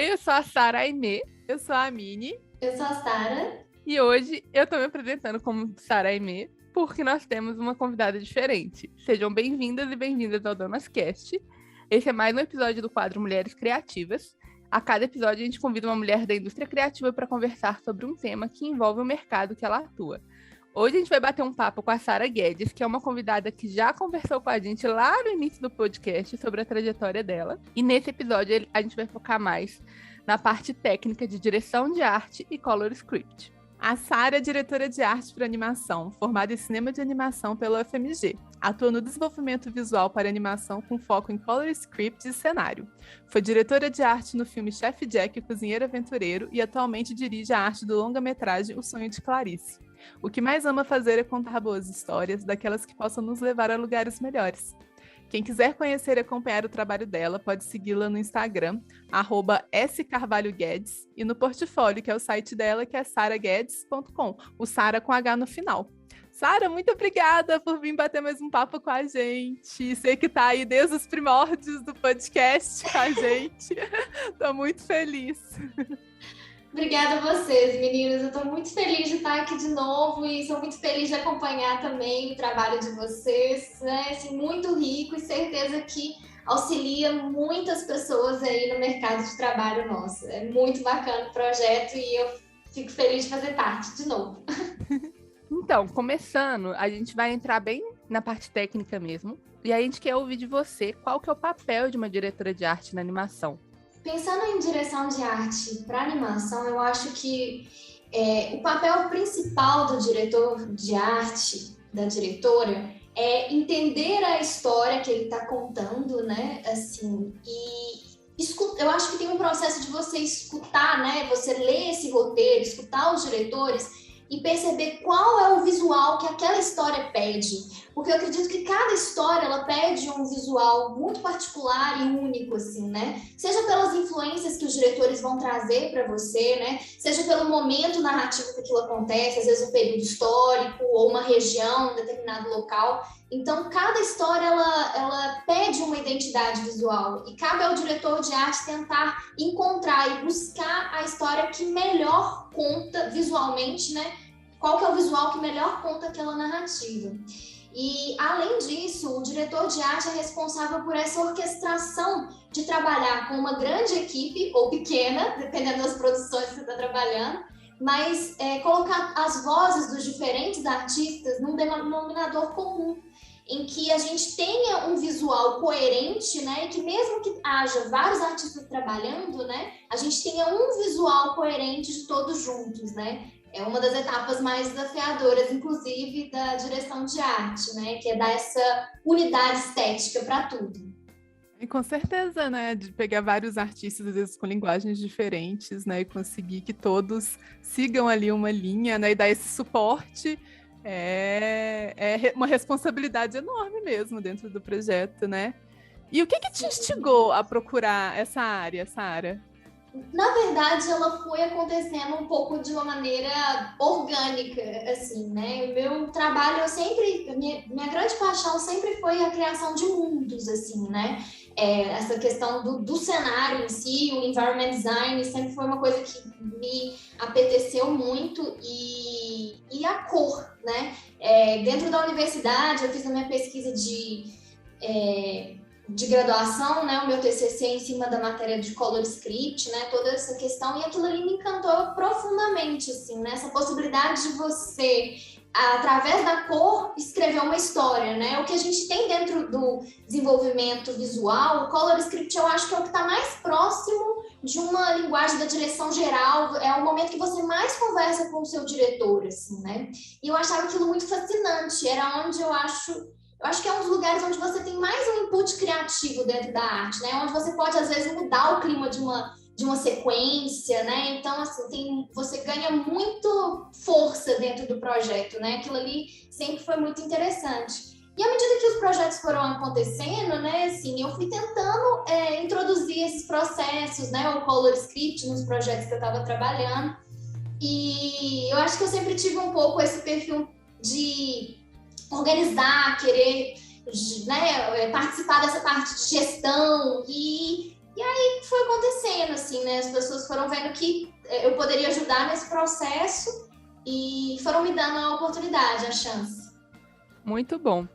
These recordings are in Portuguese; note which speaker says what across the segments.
Speaker 1: Oi, eu sou a Sara Aimee.
Speaker 2: Eu sou a Mini.
Speaker 3: Eu sou a Sara.
Speaker 1: E hoje eu tô me apresentando como Sara Aimee porque nós temos uma convidada diferente. Sejam bem-vindas e bem-vindas ao DamasCast. Esse é mais um episódio do quadro Mulheres Criativas. A cada episódio a gente convida uma mulher da indústria criativa para conversar sobre um tema que envolve o mercado que ela atua. Hoje a gente vai bater um papo com a Sara Guedes, que é uma convidada que já conversou com a gente lá no início do podcast sobre a trajetória dela. E nesse episódio a gente vai focar mais na parte técnica de direção de arte e color script.
Speaker 2: A Sara é diretora de arte para animação, formada em cinema de animação pela UFMG. Atua no desenvolvimento visual para animação com foco em color script e cenário. Foi diretora de arte no filme Chef Jack, Cozinheiro Aventureiro, e atualmente dirige a arte do longa-metragem O Sonho de Clarice. O que mais ama fazer é contar boas histórias, daquelas que possam nos levar a lugares melhores. Quem quiser conhecer e acompanhar o trabalho dela, pode segui-la no Instagram, @scarvalhoguedes, e no portfólio, que é o site dela, que é saraguedes.com, o Sara com H no final. Sara, muito obrigada por vir bater mais um papo com a gente. Sei que tá aí desde os primórdios do podcast com a gente. Tô muito feliz.
Speaker 3: Obrigada a vocês, meninas. Eu estou muito feliz de estar aqui de novo e sou muito feliz de acompanhar também o trabalho de vocês, né? Assim, muito rico e certeza que auxilia muitas pessoas aí no mercado de trabalho nosso. É muito bacana o projeto e eu fico feliz de fazer parte de novo.
Speaker 1: Então, começando, a gente vai entrar bem na parte técnica mesmo. E aí a gente quer ouvir de você qual que é o papel de uma diretora de arte na animação.
Speaker 3: Pensando em direção de arte para animação, eu acho que o papel principal do diretor de arte, da diretora, é entender a história que ele está contando, né? Assim, eu acho que tem um processo de você escutar, né? Você ler esse roteiro, escutar os diretores e perceber qual é o visual que aquela história pede. Porque eu acredito que cada história, ela pede um visual muito particular e único, assim, né? Seja pelas influências que os diretores vão trazer para você, né? Seja pelo momento narrativo que aquilo acontece, às vezes um período histórico ou uma região, um determinado local. Então, cada história, ela pede uma identidade visual. E cabe ao diretor de arte tentar encontrar e buscar a história que melhor conta visualmente, né? Qual que é o visual que melhor conta aquela narrativa. E, além disso, o diretor de arte é responsável por essa orquestração de trabalhar com uma grande equipe, ou pequena, dependendo das produções que você está trabalhando, mas colocar as vozes dos diferentes artistas num denominador comum, em que a gente tenha um visual coerente, né, e que mesmo que haja vários artistas trabalhando, né, a gente tenha um visual coerente de todos juntos, né. É uma das etapas mais desafiadoras, inclusive, da direção de arte, né? Que é dar essa unidade estética para tudo.
Speaker 2: E com certeza, né? De pegar vários artistas, às vezes, com linguagens diferentes, né? E conseguir que todos sigam ali uma linha, né? E dar esse suporte é uma responsabilidade enorme mesmo dentro do projeto, né? E o que te instigou a procurar essa área, Sara?
Speaker 3: Na verdade, ela foi acontecendo um pouco de uma maneira orgânica, assim, né? O meu trabalho, minha grande paixão sempre foi a criação de mundos, assim, né? Essa questão do cenário em si, o environment design, sempre foi uma coisa que me apeteceu muito e a cor, né? Dentro da universidade, eu fiz a minha pesquisa de graduação, né, o meu TCC em cima da matéria de color script, né, toda essa questão, e aquilo ali me encantou profundamente, assim, né, essa possibilidade de você, através da cor, escrever uma história, né, o que a gente tem dentro do desenvolvimento visual, o color script eu acho que é o que está mais próximo de uma linguagem da direção geral, é o momento que você mais conversa com o seu diretor, assim, né, e eu achava aquilo muito fascinante, era onde eu acho que é um dos lugares onde você tem mais um input criativo dentro da arte, né? Onde você pode, às vezes, mudar o clima de uma sequência, né? Então, assim, você ganha muito força dentro do projeto, né? Aquilo ali sempre foi muito interessante. E à medida que os projetos foram acontecendo, né? Assim, eu fui tentando introduzir esses processos, né? O color script nos projetos que eu estava trabalhando. E eu acho que eu sempre tive um pouco esse perfil de organizar, querer, né, participar dessa parte de gestão e E aí foi acontecendo, assim, né? As pessoas foram vendo que eu poderia ajudar nesse processo e foram me dando a oportunidade, a chance.
Speaker 1: Muito bom.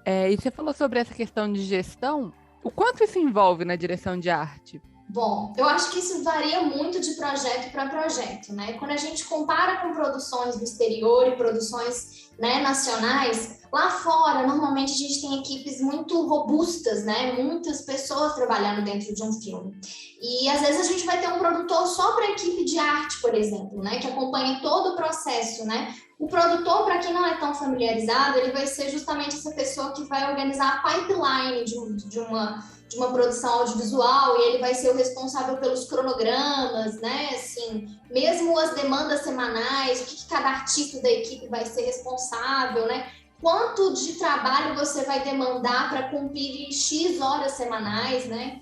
Speaker 1: E você falou sobre essa questão de gestão. O quanto isso envolve na direção de arte?
Speaker 3: Bom, eu acho que isso varia muito de projeto para projeto, né? Quando a gente compara com produções do exterior e produções, né, nacionais, lá fora, normalmente a gente tem equipes muito robustas, né? Muitas pessoas trabalhando dentro de um filme. E às vezes a gente vai ter um produtor só para a equipe de arte, por exemplo, né? Que acompanha todo o processo, né? O produtor, para quem não é tão familiarizado, ele vai ser justamente essa pessoa que vai organizar a pipeline de uma produção audiovisual, e ele vai ser o responsável pelos cronogramas, né? Assim, mesmo as demandas semanais, o que cada artista da equipe vai ser responsável, né? Quanto de trabalho você vai demandar para cumprir em X horas semanais, né?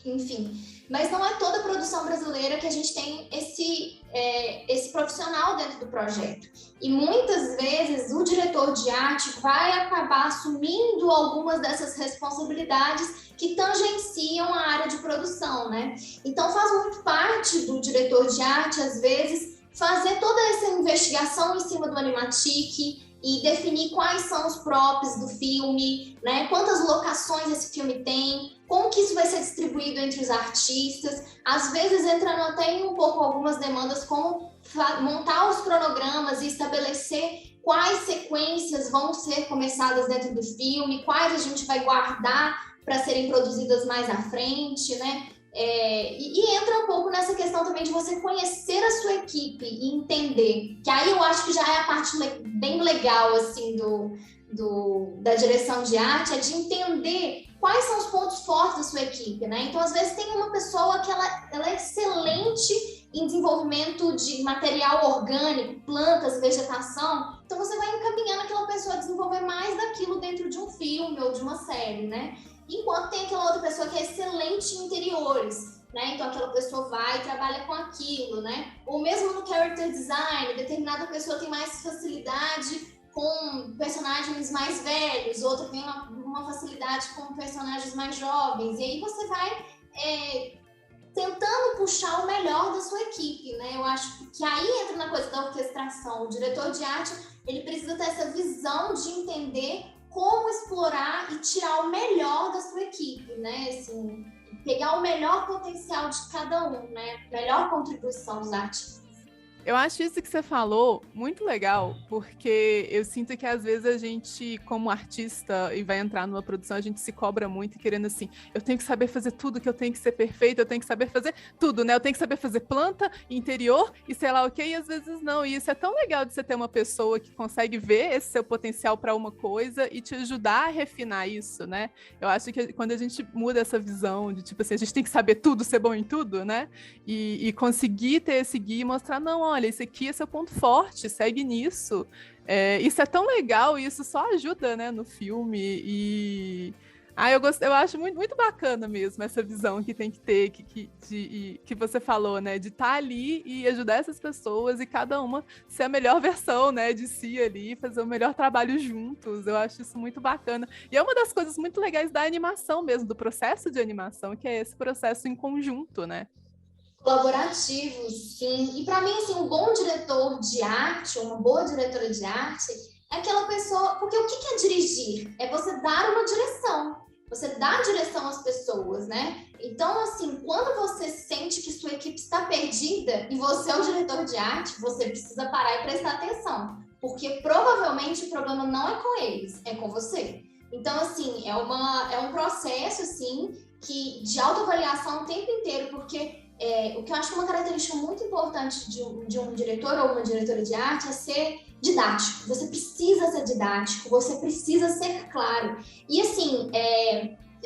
Speaker 3: Enfim, mas não é toda produção brasileira que a gente tem esse profissional dentro do projeto. E muitas vezes o diretor de arte vai acabar assumindo algumas dessas responsabilidades que tangenciam a área de produção, né? Então faz muito parte do diretor de arte, às vezes, fazer toda essa investigação em cima do animatic e definir quais são os props do filme, né? Quantas locações esse filme tem, como que isso vai ser distribuído entre os artistas, às vezes entrando até em um pouco algumas demandas, como montar os cronogramas e estabelecer quais sequências vão ser começadas dentro do filme, quais a gente vai guardar para serem produzidas mais à frente, né? E entra um pouco nessa questão também de você conhecer a sua equipe e entender, que aí eu acho que já é a parte bem legal, assim, da direção de arte, é de entender quais são os pontos fortes da sua equipe, né? Então, às vezes, tem uma pessoa que ela é excelente em desenvolvimento de material orgânico, plantas, vegetação, então você vai encaminhando aquela pessoa a desenvolver mais daquilo dentro de um filme ou de uma série, né? Enquanto tem aquela outra pessoa que é excelente em interiores, né? Então aquela pessoa vai e trabalha com aquilo, né? Ou mesmo no character design, determinada pessoa tem mais facilidade com personagens mais velhos, outra tem uma facilidade com personagens mais jovens, e aí você vai tentando puxar o melhor da sua equipe, né? Eu acho que aí entra na coisa da orquestração. O diretor de arte, ele precisa ter essa visão de entender como explorar e tirar o melhor da sua equipe, né? Assim, pegar o melhor potencial de cada um, né? Melhor contribuição dos artistas.
Speaker 2: Eu acho isso que você falou muito legal, porque eu sinto que às vezes a gente, como artista, e vai entrar numa produção, a gente se cobra muito querendo assim, eu tenho que saber fazer tudo, que eu tenho que ser perfeito, eu tenho que saber fazer tudo, né? Eu tenho que saber fazer planta, interior e sei lá o quê, e às vezes não. E isso é tão legal de você ter uma pessoa que consegue ver esse seu potencial para uma coisa e te ajudar a refinar isso, né? Eu acho que quando a gente muda essa visão de tipo assim, a gente tem que saber tudo, ser bom em tudo, né? E conseguir ter esse guia e mostrar, não, olha, esse aqui é seu ponto forte, segue nisso. Isso é tão legal e isso só ajuda, né, no filme. E eu acho muito, muito bacana mesmo essa visão que tem que ter, que você falou, né, de estar ali e ajudar essas pessoas e cada uma ser a melhor versão, né, de si ali, fazer o melhor trabalho juntos. Eu acho isso muito bacana. E é uma das coisas muito legais da animação mesmo, do processo de animação, que é esse processo em conjunto, né?
Speaker 3: Colaborativo, sim. E para mim, assim, um bom diretor de arte, uma boa diretora de arte, é aquela pessoa... Porque o que é dirigir? É você dar uma direção. Você dá direção às pessoas, né? Então, assim, quando você sente que sua equipe está perdida e você é o diretor de arte, você precisa parar e prestar atenção. Porque provavelmente o problema não é com eles, é com você. Então, assim, é um processo, assim, de autoavaliação o tempo inteiro, porque... o que eu acho que é uma característica muito importante de um diretor ou uma diretora de arte é ser didático. Você precisa ser didático, você precisa ser claro. E assim,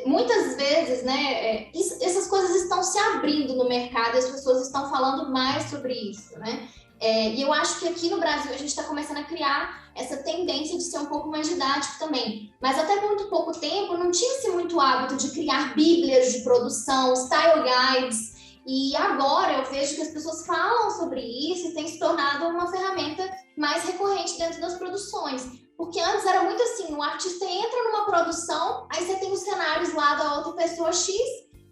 Speaker 3: muitas vezes, né, essas coisas estão se abrindo no mercado e as pessoas estão falando mais sobre isso, né? E eu acho que aqui no Brasil a gente está começando a criar essa tendência de ser um pouco mais didático também. Mas até por muito pouco tempo não tinha-se muito hábito de criar bíblias de produção, style guides. E agora eu vejo que as pessoas falam sobre isso e tem se tornado uma ferramenta mais recorrente dentro das produções. Porque antes era muito assim, o artista entra numa produção, aí você tem os cenários lá da outra pessoa X,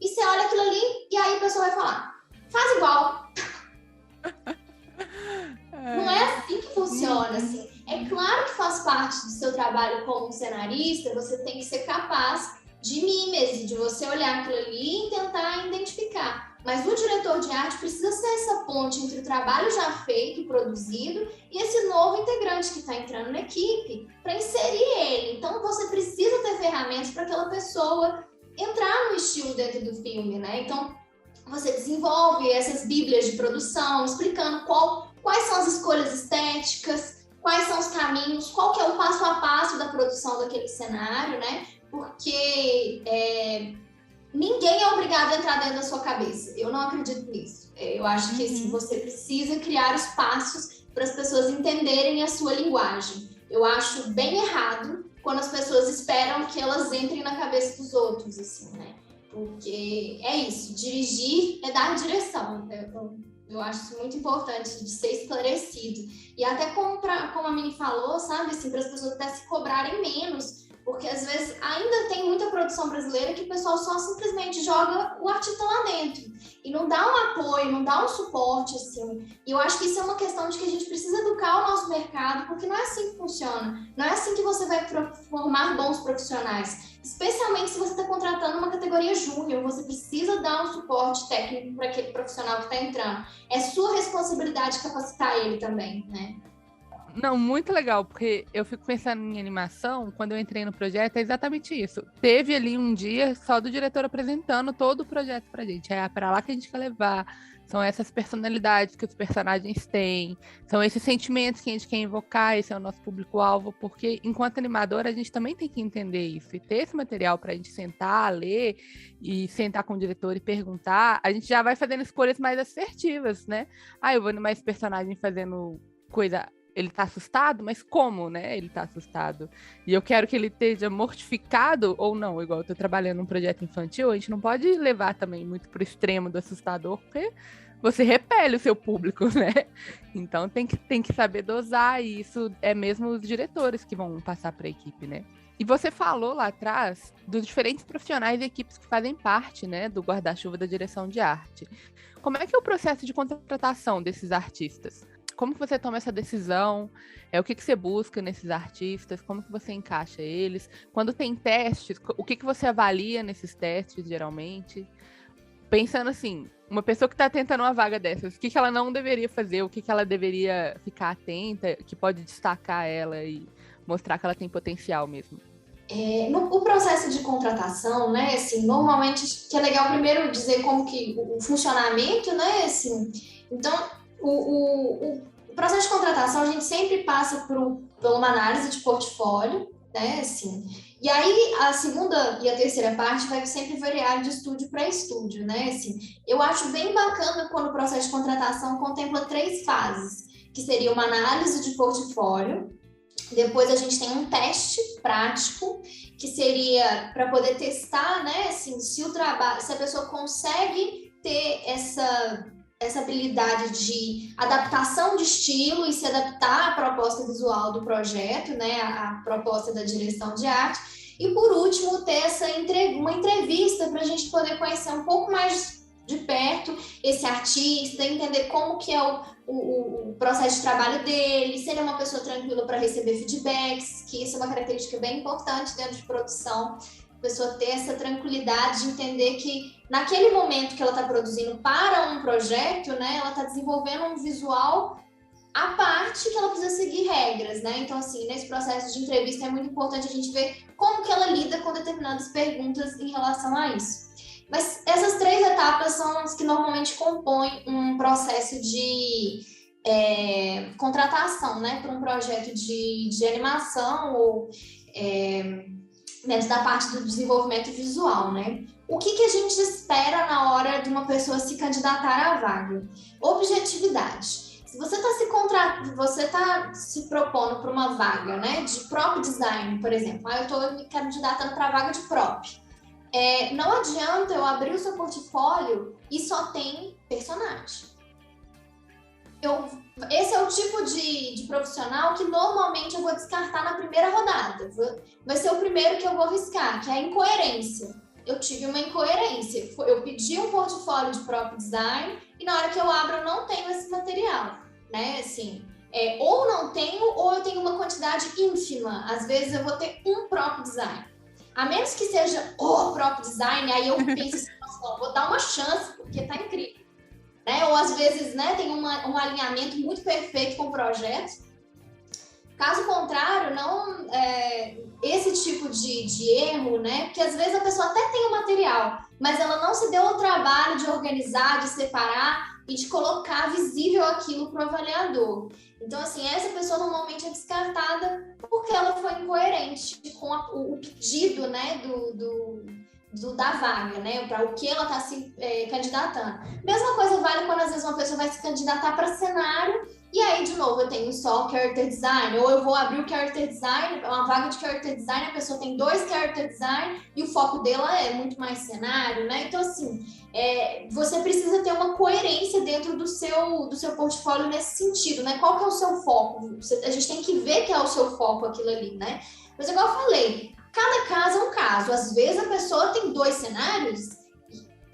Speaker 3: e você olha aquilo ali, e aí a pessoa vai falar, faz igual. Não é assim que funciona, assim. É claro que faz parte do seu trabalho como cenarista, você tem que ser capaz de mímese, de você olhar aquilo ali e tentar identificar. Mas o diretor de arte precisa ser essa ponte entre o trabalho já feito e produzido e esse novo integrante que está entrando na equipe, para inserir ele. Então, você precisa ter ferramentas para aquela pessoa entrar no estilo dentro do filme, né? Então, você desenvolve essas bíblias de produção, explicando quais são as escolhas estéticas, quais são os caminhos, qual que é o passo a passo da produção daquele cenário, né? Porque ninguém é obrigado a entrar dentro da sua cabeça. Eu não acredito nisso. Eu acho que assim, você precisa criar espaços para as pessoas entenderem a sua linguagem. Eu acho bem errado quando as pessoas esperam que elas entrem na cabeça dos outros, assim, né? Porque é isso, dirigir é dar direção. Eu acho isso muito importante de ser esclarecido. E até como a Mini falou, sabe, assim, para as pessoas até se cobrarem menos. Porque, às vezes, ainda tem muita produção brasileira que o pessoal só simplesmente joga o artista lá dentro. E não dá um apoio, não dá um suporte, assim. E eu acho que isso é uma questão de que a gente precisa educar o nosso mercado, porque não é assim que funciona. Não é assim que você vai formar bons profissionais. Especialmente se você está contratando uma categoria júnior, você precisa dar um suporte técnico para aquele profissional que está entrando. É sua responsabilidade capacitar ele também, né?
Speaker 1: Não, muito legal, porque eu fico pensando em animação, quando eu entrei no projeto, é exatamente isso. Teve ali um dia só do diretor apresentando todo o projeto pra gente. É pra lá que a gente quer levar, são essas personalidades que os personagens têm, são esses sentimentos que a gente quer invocar, esse é o nosso público-alvo, porque enquanto animador a gente também tem que entender isso, e ter esse material pra gente sentar, ler, e sentar com o diretor e perguntar, a gente já vai fazendo escolhas mais assertivas, né? Eu vou animar esse personagem fazendo coisa... Ele tá assustado, mas como, né? Ele tá assustado. E eu quero que ele esteja mortificado ou não. Igual eu tô trabalhando num projeto infantil, a gente não pode levar também muito pro extremo do assustador, porque você repele o seu público, né? Então tem que saber dosar, e isso é mesmo os diretores que vão passar pra equipe, né? E você falou lá atrás dos diferentes profissionais e equipes que fazem parte, né, do guarda-chuva da direção de arte. Como é que é o processo de contratação desses artistas? Como que você toma essa decisão? O que você busca nesses artistas? Como que você encaixa eles? Quando tem testes, o que você avalia nesses testes, geralmente? Pensando assim, uma pessoa que está tentando uma vaga dessas, o que ela não deveria fazer? O que ela deveria ficar atenta, que pode destacar ela e mostrar que ela tem potencial mesmo?
Speaker 3: No processo de contratação, né, assim, normalmente, que é legal primeiro dizer como que o funcionamento, né, assim, então... O processo de contratação, a gente sempre passa por uma análise de portfólio, né, assim, e aí a segunda e a terceira parte vai sempre variar de estúdio para estúdio, né, assim. Eu acho bem bacana quando o processo de contratação contempla 3 fases, que seria uma análise de portfólio, depois a gente tem um teste prático, que seria para poder testar, né, assim, se a pessoa consegue ter essa habilidade de adaptação de estilo e se adaptar à proposta visual do projeto, né, à proposta da direção de arte. E, por último, ter uma entrevista para a gente poder conhecer um pouco mais de perto esse artista, entender como que é o processo de trabalho dele, se ele é uma pessoa tranquila para receber feedbacks, que isso é uma característica bem importante dentro de produção. A pessoa ter essa tranquilidade de entender que naquele momento que ela está produzindo para um projeto, né, ela está desenvolvendo um visual à parte que ela precisa seguir regras, né? Então, assim, nesse processo de entrevista é muito importante a gente ver como que ela lida com determinadas perguntas em relação a isso. Mas essas 3 etapas são as que normalmente compõem um processo de contratação, né, para um projeto de animação ou... dentro da parte do desenvolvimento visual, né? O que a gente espera na hora de uma pessoa se candidatar à vaga? Objetividade. Se você está se propondo para uma vaga, né, de prop design, por exemplo, eu estou me candidatando para a vaga de prop. Não adianta eu abrir o seu portfólio e só tem personagem. Esse é o tipo de profissional que normalmente eu vou descartar na primeira rodada. Vai ser o primeiro que eu vou riscar, que é a incoerência. eu tive uma incoerência. Eu pedi um portfólio de próprio design e na hora que eu abro eu não tenho esse material, né? Assim, ou não tenho, ou eu tenho uma quantidade ínfima. Às vezes eu vou ter um próprio design. A menos que seja o próprio design, aí eu penso assim, nossa, vou dar uma chance, porque tá incrível. Né? Ou às vezes, né, tem um alinhamento muito perfeito com o projeto. Caso contrário, não esse tipo de erro, né? Porque às vezes a pessoa até tem o material, mas ela não se deu o trabalho de organizar, de separar e de colocar visível aquilo para o avaliador. Então, assim, essa pessoa normalmente é descartada porque ela foi incoerente com o pedido, né, da vaga, né, para o que ela está se candidatando. Mesma coisa vale quando às vezes uma pessoa vai se candidatar para cenário e aí, de novo, eu tenho só character design, ou eu vou abrir o character design, uma vaga de character design, a pessoa tem 2 character design e o foco dela é muito mais cenário, né? Então, assim, você precisa ter uma coerência dentro do seu portfólio nesse sentido, né? Qual que é o seu foco? A gente tem que ver que é o seu foco aquilo ali, né? Mas igual eu falei, cada caso é um caso. Às vezes a pessoa tem 2 cenários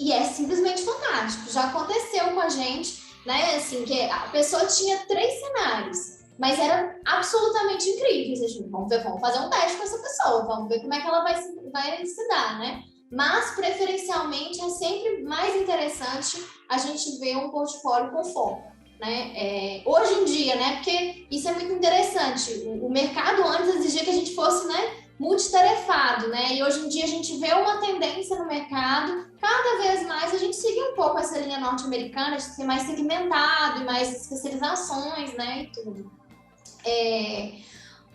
Speaker 3: e é simplesmente fantástico. Já aconteceu com a gente, né, assim, que a pessoa tinha 3 cenários, mas eram absolutamente incríveis. Gente, vamos fazer um teste com essa pessoa, vamos ver como é que ela vai se dar, né? Mas, preferencialmente, é sempre mais interessante a gente ver um portfólio com foco, né? Hoje em dia, né, porque isso é muito interessante, o mercado antes exigia que a gente fosse, né, multitarefado, né? E hoje em dia a gente vê uma tendência no mercado, cada vez mais a gente segue um pouco essa linha norte-americana de ser mais segmentado e mais especializações, né? E tudo.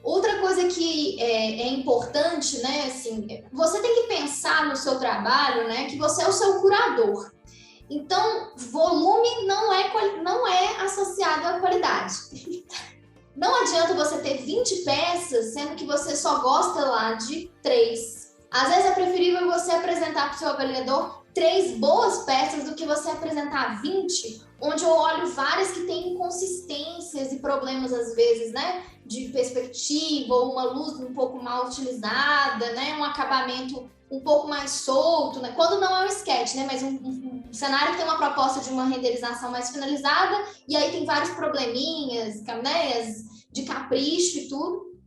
Speaker 3: Outra coisa que é importante, né? Assim, você tem que pensar no seu trabalho, né? Que você é o seu curador. Então, volume não é associado à qualidade. Não adianta você ter 20 peças, sendo que você só gosta lá de 3. Às vezes é preferível você apresentar para o seu avaliador 3 boas peças do que você apresentar 20, onde eu olho várias que têm inconsistências e problemas, às vezes, né? De perspectiva, ou uma luz um pouco mal utilizada, né? Um acabamento um pouco mais solto, né? Quando não é um sketch, né? Mas um cenário que tem uma proposta de uma renderização mais finalizada, e aí tem vários probleminhas, né? De capricho e tudo.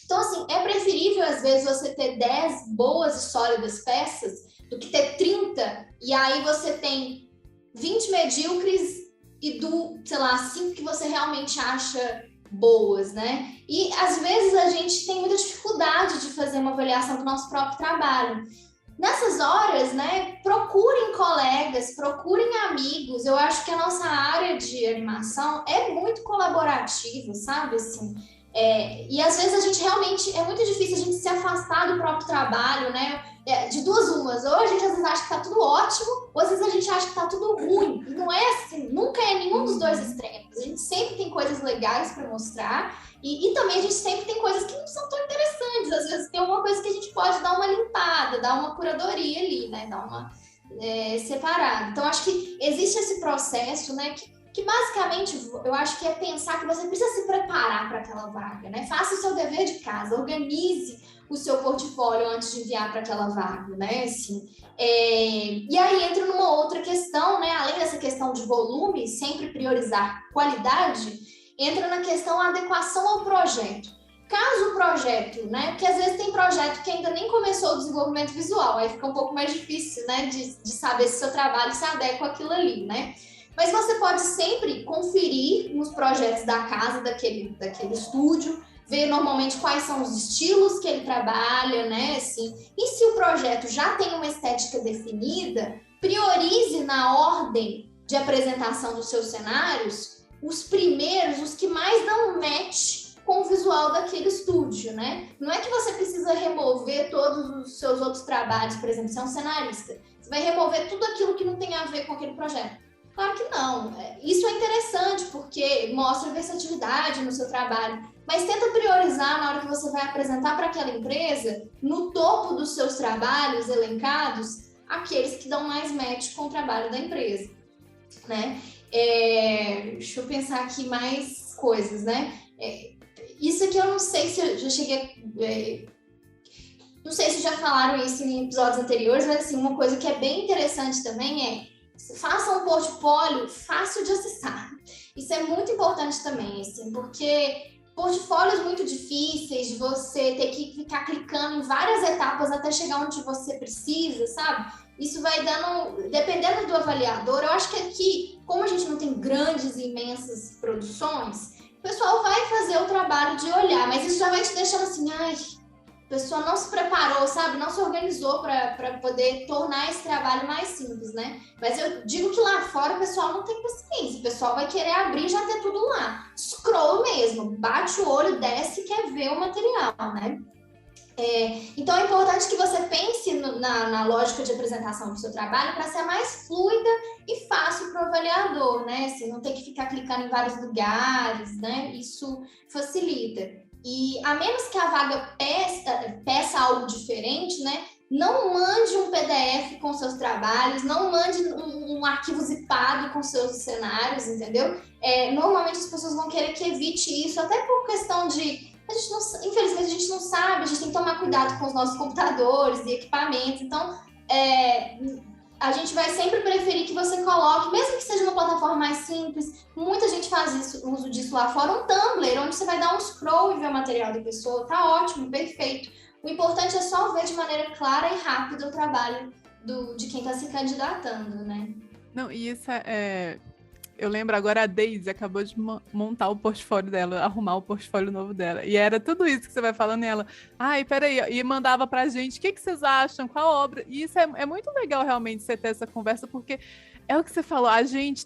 Speaker 3: Então, assim, é preferível, às vezes, você ter 10 boas e sólidas peças do que ter 30, e aí você tem 20 medíocres e sei lá, 5 que você realmente acha boas, né? E, às vezes, a gente tem muita dificuldade de fazer uma avaliação do nosso próprio trabalho. Nessas horas, né, procurem colegas, procurem amigos. Eu acho que a nossa área de animação é muito colaborativa, sabe? Assim, e às vezes a gente realmente, é muito difícil a gente se afastar do próprio trabalho, né? De duas umas. Ou a gente às vezes acha que tá tudo ótimo, ou às vezes a gente acha que tá tudo ruim. E não é assim, nunca é nenhum dos dois extremos. A gente sempre tem coisas legais para mostrar. E também a gente sempre tem coisas que não são tão interessantes. Às vezes tem alguma coisa que a gente pode dar uma limpada, dar uma curadoria ali, né? Dar uma separada. Então, acho que existe esse processo, né? Que basicamente, eu acho que é pensar que você precisa se preparar para aquela vaga, né? Faça o seu dever de casa, organize o seu portfólio antes de enviar para aquela vaga, né? Assim, e aí entra numa outra questão, né? Além dessa questão de volume, sempre priorizar qualidade, entra na questão adequação ao projeto. Caso o projeto, né? Porque às vezes tem projeto que ainda nem começou o desenvolvimento visual, aí fica um pouco mais difícil, né? De saber se o seu trabalho se adequa àquilo ali, né? Mas você pode sempre conferir nos projetos da casa, daquele estúdio, ver normalmente quais são os estilos que ele trabalha, né? Assim, e se o projeto já tem uma estética definida, priorize na ordem de apresentação dos seus cenários os primeiros, os que mais dão match com o visual daquele estúdio, né? Não é que você precisa remover todos os seus outros trabalhos, por exemplo, você é um cenarista, você vai remover tudo aquilo que não tem a ver com aquele projeto. Claro que não. Isso é interessante porque mostra versatilidade no seu trabalho, mas tenta priorizar na hora que você vai apresentar para aquela empresa, no topo dos seus trabalhos elencados, aqueles que dão mais match com o trabalho da empresa, né? Deixa eu pensar aqui mais coisas, né? Isso aqui eu não sei se eu já cheguei não sei se se já falaram isso em episódios anteriores, mas assim, uma coisa que é bem interessante também faça um portfólio fácil de acessar. Isso é muito importante também, assim, porque portfólios muito difíceis, de você ter que ficar clicando em várias etapas até chegar onde você precisa, sabe? Isso vai dando, dependendo do avaliador, eu acho que aqui, como a gente não tem grandes e imensas produções, o pessoal vai fazer o trabalho de olhar, mas isso já vai te deixando assim, ai, a pessoa não se preparou, sabe? Não se organizou para poder tornar esse trabalho mais simples, né? Mas eu digo que lá fora o pessoal não tem paciência, o pessoal vai querer abrir e já ter tudo lá. Scroll mesmo, bate o olho, desce e quer ver o material, né? Então é importante que você pense na lógica de apresentação do seu trabalho para ser mais fluida e fácil para o avaliador, né? Assim, não ter que ficar clicando em vários lugares, né? Isso facilita. E a menos que a vaga peça algo diferente, né? Não mande um PDF com seus trabalhos, não mande um arquivo zipado com seus cenários, entendeu? Normalmente as pessoas vão querer que evite isso, até por questão de... infelizmente a gente não sabe, a gente tem que tomar cuidado com os nossos computadores e equipamentos, então a gente vai sempre preferir que você coloque, mesmo que seja uma plataforma mais simples, muita gente faz uso disso lá fora, um Tumblr, onde você vai dar um scroll e ver o material da pessoa, tá ótimo, perfeito. O importante é só ver de maneira clara e rápida o trabalho de quem está se candidatando, né?
Speaker 2: Não, e isso eu lembro agora, a Daisy acabou de montar o portfólio dela, arrumar o portfólio novo dela. E era tudo isso que você vai falando, e ela, ai, peraí, e mandava pra gente, o que vocês acham, qual obra? E isso é muito legal, realmente, você ter essa conversa, porque é o que você falou,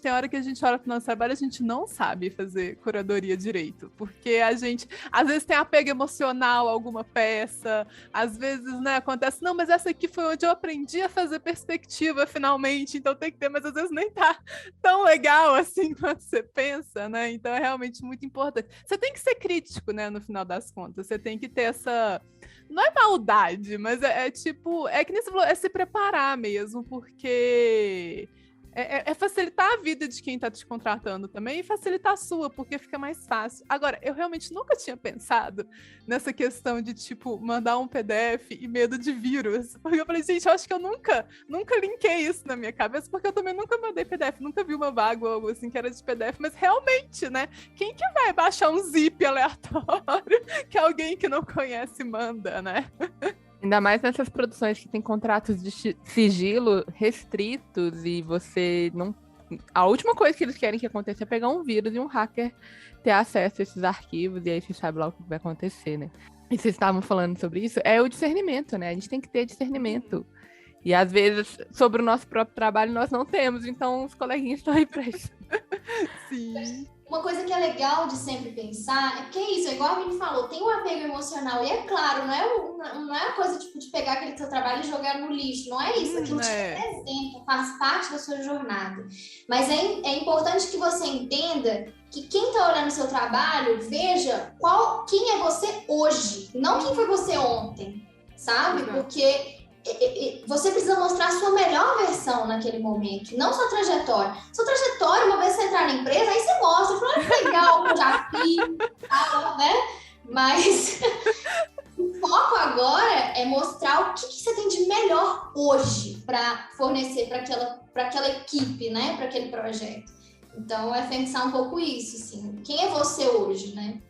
Speaker 2: tem hora que a gente olha pro nosso trabalho, a gente não sabe fazer curadoria direito, porque a gente, às vezes, tem apego emocional a alguma peça, às vezes, né, acontece, não, mas essa aqui foi onde eu aprendi a fazer perspectiva, finalmente, então tem que ter, mas às vezes nem tá tão legal, assim, quanto você pensa, né, então é realmente muito importante. Você tem que ser crítico, né, no final das contas, você tem que ter essa... Não é maldade, mas tipo, que nem você falou, é se preparar mesmo, porque... É facilitar a vida de quem tá te contratando também e facilitar a sua, porque fica mais fácil. Agora, eu realmente nunca tinha pensado nessa questão de, tipo, mandar um PDF e medo de vírus. Porque eu falei, gente, eu acho que eu nunca linkei isso na minha cabeça, porque eu também nunca mandei PDF, nunca vi uma vaga ou algo assim que era de PDF, mas realmente, né? Quem que vai baixar um zip aleatório que alguém que não conhece manda, né?
Speaker 1: Ainda mais nessas produções que tem contratos de sigilo restritos e você não... A última coisa que eles querem que aconteça é pegar um vírus e um hacker ter acesso a esses arquivos e aí você sabe lá o que vai acontecer, né? E vocês estavam falando sobre isso, é o discernimento, né? A gente tem que ter discernimento. E às vezes, sobre o nosso próprio trabalho, nós não temos, então os coleguinhas estão aí pra isso.
Speaker 2: Sim.
Speaker 3: Uma coisa que é legal de sempre pensar é porque é isso, igual a Vini falou, tem um apego emocional, e é claro, não é a coisa tipo, de pegar aquele seu trabalho e jogar no lixo, não é isso, aquilo te representa, faz parte da sua jornada. Mas é importante que você entenda que quem está olhando o seu trabalho, veja quem é você hoje, não quem foi você ontem, sabe? Porque você precisa mostrar a sua melhor versão naquele momento, não sua trajetória. Sua trajetória, uma vez você entrar na empresa, aí você mostra, fala, que legal, eu já fiz, né? Mas o foco agora é mostrar o que você tem de melhor hoje para fornecer para aquela equipe, né? Para aquele projeto. Então, é pensar um pouco isso, assim. Quem é você hoje, né?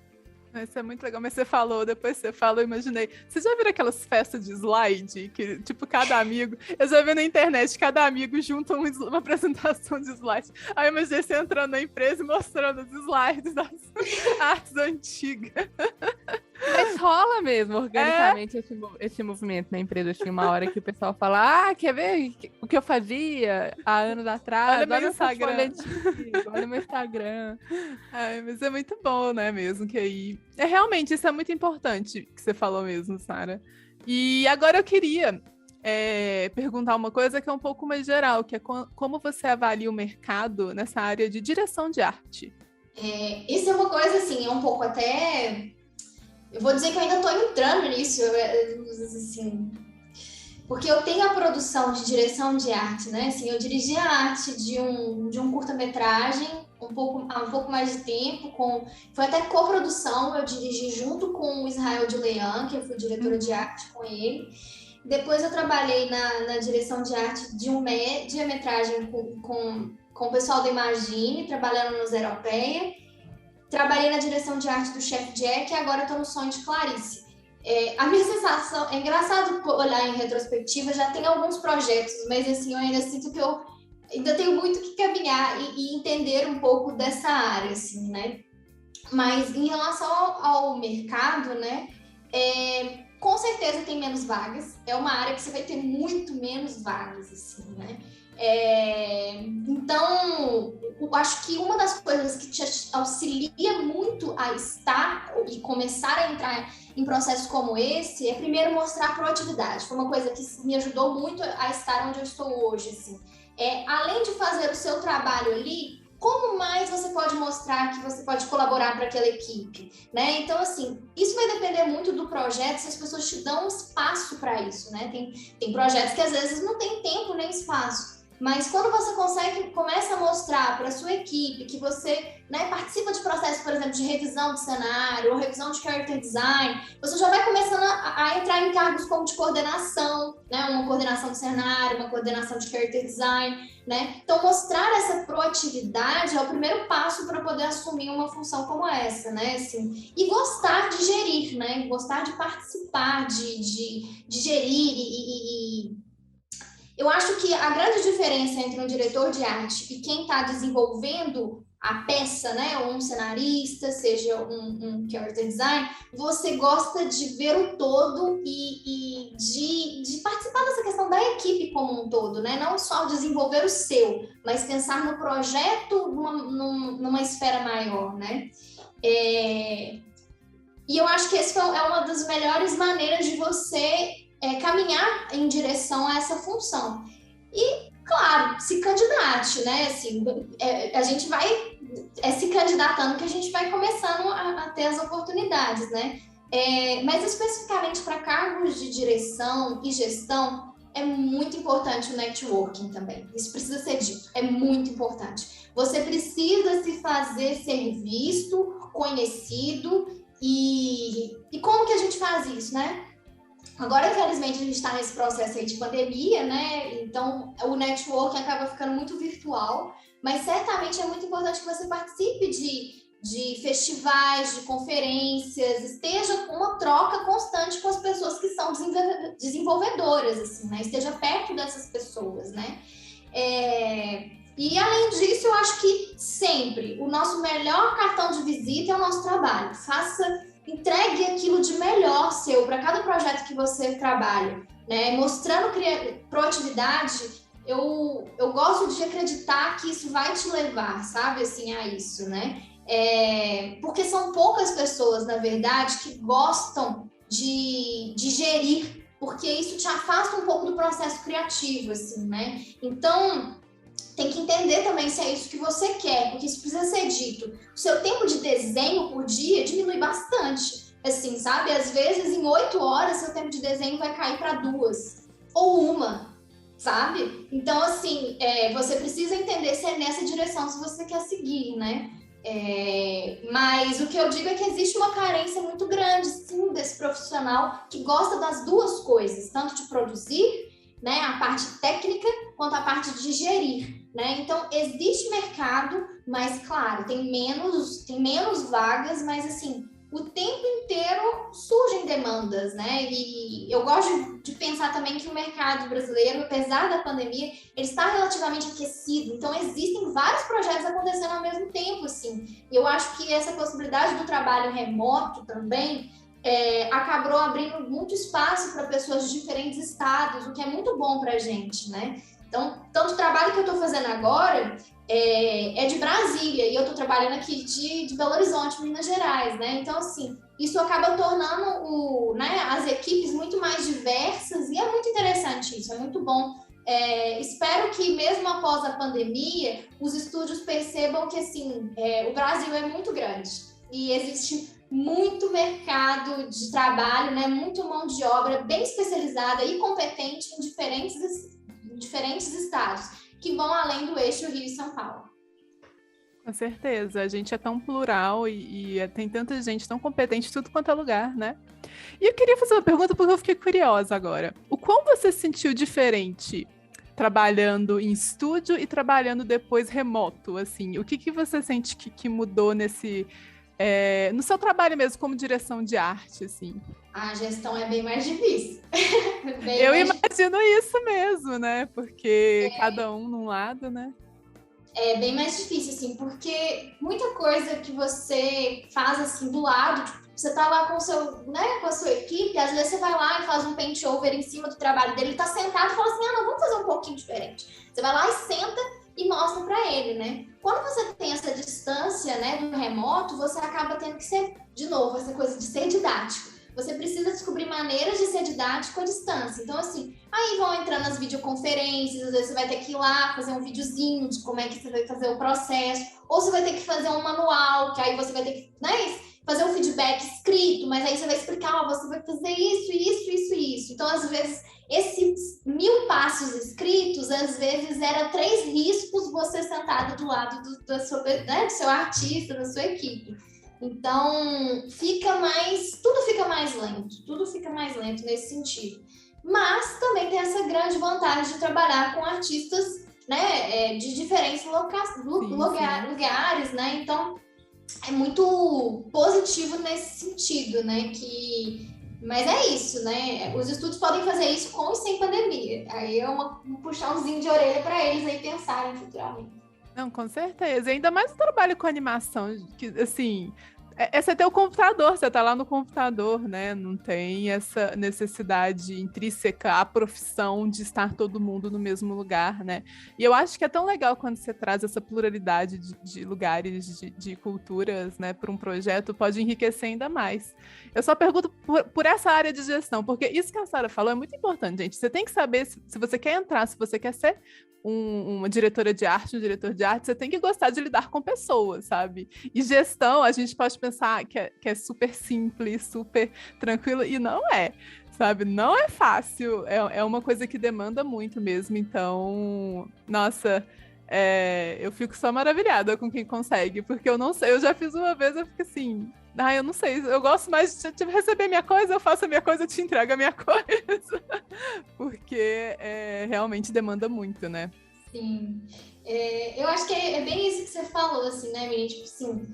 Speaker 2: Isso é muito legal, mas depois você falou, eu imaginei. Vocês já viram aquelas festas de slide? Que, tipo, cada amigo... Eu já vi na internet, cada amigo junta uma apresentação de slide. Aí eu imaginei você entrando na empresa e mostrando os slides das artes antigas.
Speaker 1: Mas rola mesmo, organicamente, esse movimento na empresa. Assim, uma hora que o pessoal fala, quer ver o que eu fazia há anos atrás?
Speaker 2: Olha meu Instagram.
Speaker 1: Olha meu Instagram.
Speaker 2: Ai, mas é muito bom, né, mesmo, que aí... Realmente, isso é muito importante que você falou mesmo, Sara. E agora eu queria perguntar uma coisa que é um pouco mais geral, que é como você avalia o mercado nessa área de direção de arte?
Speaker 3: Isso é uma coisa, assim, é um pouco até... Eu vou dizer que eu ainda estou entrando nisso, assim, porque eu tenho a produção de direção de arte, né? Assim, eu dirigi a arte de um curta-metragem há um pouco mais de tempo, foi até coprodução, eu dirigi junto com o Israel de Leão, que eu fui diretora de arte com ele. Depois eu trabalhei na direção de arte de um média-metragem com o pessoal do Imagine, trabalhando no Zero Europeia. Trabalhei na direção de arte do Chef Jack e agora estou no Sonho de Clarice. A minha sensação, é engraçado olhar em retrospectiva, já tem alguns projetos, mas assim, eu ainda sinto que eu ainda tenho muito que caminhar e entender um pouco dessa área, assim, né? Mas em relação ao mercado, né? Com certeza tem menos vagas. É uma área que você vai ter muito menos vagas, assim, né? Então, eu acho que uma das coisas que te auxilia muito a estar e começar a entrar em processos como esse é primeiro mostrar proatividade. Foi uma coisa que me ajudou muito a estar onde eu estou hoje, assim. Além de fazer o seu trabalho ali, como mais você pode mostrar que você pode colaborar para aquela equipe, né? Então, assim, isso vai depender muito do projeto, se as pessoas te dão espaço para isso, né? Tem projetos que às vezes não tem tempo nem espaço, mas quando você começa a mostrar para a sua equipe que você, né, participa de processos, por exemplo, de revisão de cenário ou revisão de character design, você já vai começando a entrar em cargos como de coordenação, né, uma coordenação de cenário, uma coordenação de character design, né? Então, mostrar essa proatividade é o primeiro passo para poder assumir uma função como essa, né? Assim, e gostar de gerir, né? Gostar de participar, de gerir e eu acho que a grande diferença entre um diretor de arte e quem está desenvolvendo a peça, né, ou um cenarista, seja um character design, você gosta de ver o todo e de participar dessa questão da equipe como um todo, né? Não só desenvolver o seu, mas pensar no projeto numa esfera maior, né? E eu acho que essa é uma das melhores maneiras de você caminhar em direção a essa função. E, claro, se candidate, né? Assim, a gente vai se candidatando que a gente vai começando a ter as oportunidades, né? Mas especificamente para cargos de direção e gestão, é muito importante o networking também. Isso precisa ser dito, é muito importante. Você precisa se fazer ser visto, conhecido e como que a gente faz isso, né? Agora, infelizmente, a gente está nesse processo aí de pandemia, né? Então, o networking acaba ficando muito virtual, mas certamente é muito importante que você participe de festivais, de conferências, esteja com uma troca constante com as pessoas que são desenvolvedoras, assim, né? Esteja perto dessas pessoas, né? E, além disso, eu acho que sempre o nosso melhor cartão de visita é o nosso trabalho. Entregue aquilo de melhor seu para cada projeto que você trabalha, né? Mostrando proatividade, eu gosto de acreditar que isso vai te levar, sabe, assim, a isso, né? Porque são poucas pessoas, na verdade, que gostam de gerir, porque isso te afasta um pouco do processo criativo, assim, né? Então, tem que entender também se é isso que você quer, porque isso precisa ser dito. O seu tempo de desenho por dia diminui bastante, assim, sabe? Às vezes, em 8 horas, seu tempo de desenho vai cair para 2 ou 1, sabe? Então, assim, você precisa entender se é nessa direção, se você quer seguir, né? Mas o que eu digo é que existe uma carência muito grande, sim, desse profissional que gosta das duas coisas, tanto de produzir, né, a parte técnica, quanto a parte de gerir, né? Então, existe mercado, mas, claro, tem menos vagas, mas, assim, o tempo inteiro surgem demandas, né? E eu gosto de pensar também que o mercado brasileiro, apesar da pandemia, ele está relativamente aquecido. Então, existem vários projetos acontecendo ao mesmo tempo, assim. E eu acho que essa possibilidade do trabalho remoto também acabou abrindo muito espaço para pessoas de diferentes estados, o que é muito bom para a gente, né? Então, tanto o trabalho que eu estou fazendo agora é de Brasília, e eu estou trabalhando aqui de Belo Horizonte, Minas Gerais, né? Então, assim, isso acaba tornando as equipes muito mais diversas, e é muito interessante isso, é muito bom. Espero que, mesmo após a pandemia, os estúdios percebam que, assim, o Brasil é muito grande, e existe muito mercado de trabalho, né? Muito mão de obra bem especializada e competente em diferentes estados, que vão além do eixo Rio e São Paulo.
Speaker 2: Com certeza, a gente é tão plural e tem tanta gente tão competente em tudo quanto é lugar, né? E eu queria fazer uma pergunta porque eu fiquei curiosa agora. O quão você se sentiu diferente trabalhando em estúdio e trabalhando depois remoto, assim? O que você sente que mudou no seu trabalho mesmo, como direção de arte, assim?
Speaker 3: A gestão é bem mais difícil.
Speaker 2: Imagino isso mesmo, né? Porque cada um num lado, né?
Speaker 3: É bem mais difícil, assim, porque muita coisa que você faz, assim, do lado, tipo, você tá lá com com a sua equipe, às vezes você vai lá e faz um paint over em cima do trabalho dele, ele tá sentado e fala assim, não, vamos fazer um pouquinho diferente. Você vai lá e senta e mostra para ele, né? Quando você tem essa distância, né, do remoto, você acaba tendo que ser, de novo, essa coisa de ser didático. Você precisa descobrir maneiras de ser didático à distância. Então, assim, aí vão entrando as videoconferências, às vezes você vai ter que ir lá fazer um videozinho de como é que você vai fazer o processo, ou você vai ter que fazer um manual, que aí você vai ter que, né, fazer um feedback escrito, mas aí você vai explicar, você vai fazer isso, isso, isso, isso. Então, às vezes, esses 1000 passos escritos, às vezes, era 3 riscos você sentado do lado do seu artista, da sua equipe. Então, tudo fica mais lento nesse sentido. Mas também tem essa grande vantagem de trabalhar com artistas, né, de diferentes lugares, né? Então, é muito positivo nesse sentido, né? Mas é isso, né? Os estúdios podem fazer isso com e sem pandemia. Aí é um puxãozinho de orelha para eles aí pensarem futuramente.
Speaker 2: Não, com certeza. E ainda mais o trabalho com animação, que, assim, você tem o computador, você tá lá no computador, né? Não tem essa necessidade intrínseca à profissão de estar todo mundo no mesmo lugar, né? E eu acho que é tão legal quando você traz essa pluralidade de lugares, de culturas, né, para um projeto, pode enriquecer ainda mais. Eu só pergunto por essa área de gestão, porque isso que a Sara falou é muito importante, gente. Você tem que saber se você quer entrar, se você quer ser uma diretora de arte, um diretor de arte, você tem que gostar de lidar com pessoas, sabe? E gestão, a gente pode pensar que é super simples, super tranquilo, e não é, sabe? Não é fácil, é uma coisa que demanda muito mesmo, então, nossa, eu fico só maravilhada com quem consegue, porque eu não sei, eu já fiz uma vez, eu fico assim, eu não sei, eu gosto mais de receber minha coisa, eu faço a minha coisa, eu te entrego a minha coisa, porque realmente demanda muito, né?
Speaker 3: Sim, eu acho que é bem isso que você falou, assim, né, Miriam? Tipo assim,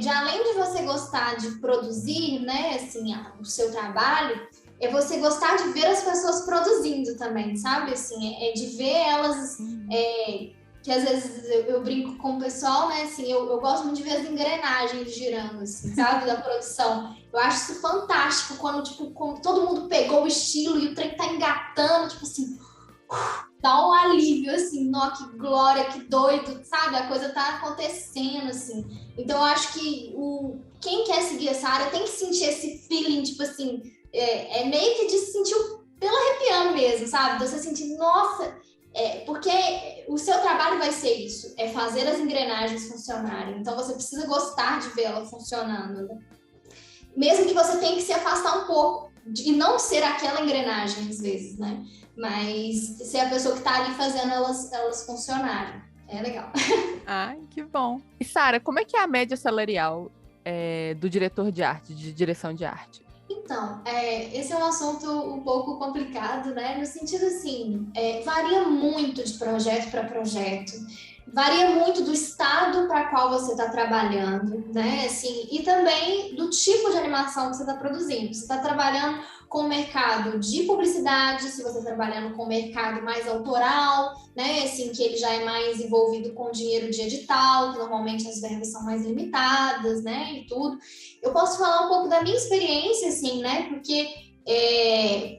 Speaker 3: de além de você gostar de produzir, né, assim, o seu trabalho, é você gostar de ver as pessoas produzindo também, sabe? Assim, de ver elas... que às vezes eu brinco com o pessoal, né, assim, eu gosto muito de ver as engrenagens girando, assim, sabe, da produção. Eu acho isso fantástico, quando, tipo, todo mundo pegou o estilo e o trem tá engatando, tipo assim, dá um alívio, assim, nó, que glória, que doido, sabe, a coisa tá acontecendo, assim. Então eu acho que quem quer seguir essa área tem que sentir esse feeling, tipo assim, meio que de se sentir pelo arrepiando mesmo, sabe, de você sentir, nossa... porque o seu trabalho vai ser isso, é fazer as engrenagens funcionarem. Então, você precisa gostar de vê-la funcionando. Né? Mesmo que você tenha que se afastar um pouco e não ser aquela engrenagem, às vezes, né? Mas ser a pessoa que está ali fazendo elas funcionarem. É legal.
Speaker 2: Ai, que bom.
Speaker 1: E, Sara, como é que é a média salarial do diretor de arte, de direção de arte?
Speaker 3: Então, esse é um assunto um pouco complicado, né? No sentido assim, varia muito de projeto para projeto, varia muito do estado para qual você está trabalhando, né? Assim, e também do tipo de animação que você está produzindo. Você está trabalhando com o mercado de publicidade, se você está trabalhando com o mercado mais autoral, né? Assim, que ele já é mais envolvido com dinheiro de edital, que normalmente as verbas são mais limitadas, né? E tudo. Eu posso falar um pouco da minha experiência, assim, né? Porque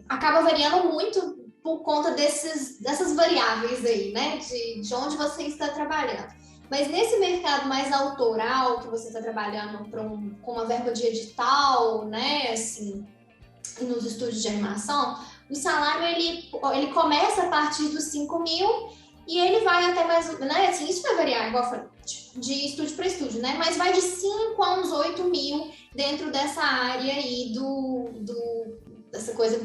Speaker 3: acaba variando muito por conta dessas variáveis aí, né? De onde você está trabalhando. Mas nesse mercado mais autoral, que você está trabalhando com uma verba de edital, né? Assim, nos estúdios de animação, o salário ele começa a partir dos 5.000 e ele vai até mais, né? Assim, isso vai variar, igual eu falei, de estúdio para estúdio, né? Mas vai de 5 a uns 8.000 dentro dessa área aí dessa coisa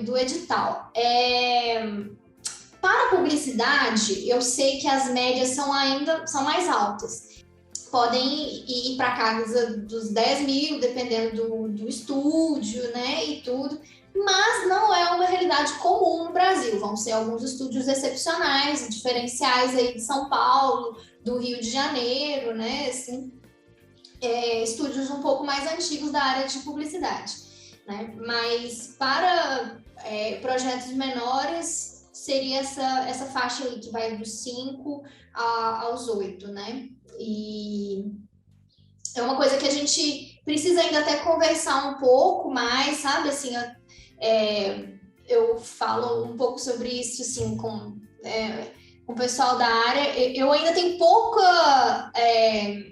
Speaker 3: do edital. Para a publicidade, eu sei que as médias são mais altas. podem ir para casa dos 10 mil, dependendo do estúdio, né, e tudo, mas não é uma realidade comum no Brasil. Vão ser alguns estúdios excepcionais, diferenciais aí de São Paulo, do Rio de Janeiro, né, assim, estúdios um pouco mais antigos da área de publicidade, né, mas para projetos menores seria essa faixa aí que vai dos 5 aos 8, né, e é uma coisa que a gente precisa ainda até conversar um pouco mais, sabe, assim, eu falo um pouco sobre isso, assim, com o pessoal da área. Eu ainda tenho pouca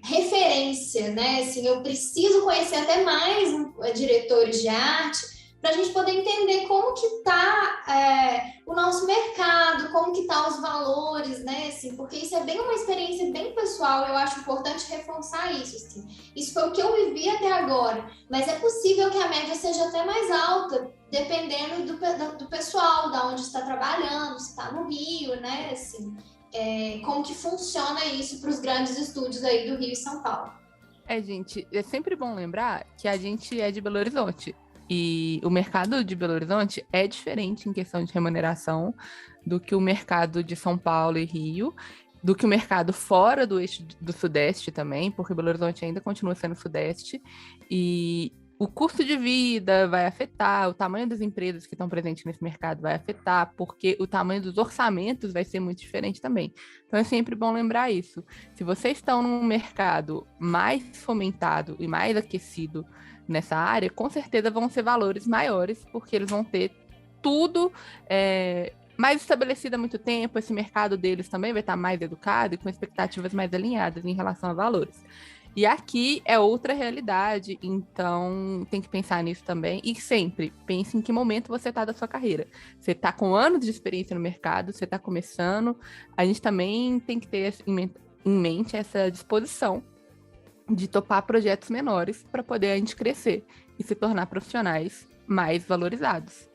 Speaker 3: referência, né, assim, eu preciso conhecer até mais diretores de arte para a gente poder entender como que está o nosso mercado, como que tá os valores, né, assim, porque isso é bem uma experiência bem pessoal, eu acho importante reforçar isso, assim. Isso foi o que eu vivi até agora, mas é possível que a média seja até mais alta, dependendo do pessoal, da onde está trabalhando, se está no Rio, né, assim, como que funciona isso para os grandes estúdios aí do Rio e São Paulo.
Speaker 1: Gente, é sempre bom lembrar que a gente é de Belo Horizonte. E o mercado de Belo Horizonte é diferente em questão de remuneração do que o mercado de São Paulo e Rio, do que o mercado fora do eixo do Sudeste também, porque Belo Horizonte ainda continua sendo Sudeste, e o custo de vida vai afetar, o tamanho das empresas que estão presentes nesse mercado vai afetar, porque o tamanho dos orçamentos vai ser muito diferente também. Então é sempre bom lembrar isso. Se vocês estão num mercado mais fomentado e mais aquecido nessa área, com certeza vão ser valores maiores, porque eles vão ter tudo mais estabelecido há muito tempo, esse mercado deles também vai estar mais educado e com expectativas mais alinhadas em relação a valores. E aqui é outra realidade, então tem que pensar nisso também. E sempre pense em que momento você está da sua carreira. Você está com anos de experiência no mercado, você está começando, a gente também tem que ter em mente essa disposição de topar projetos menores para poder a gente crescer e se tornar profissionais mais valorizados.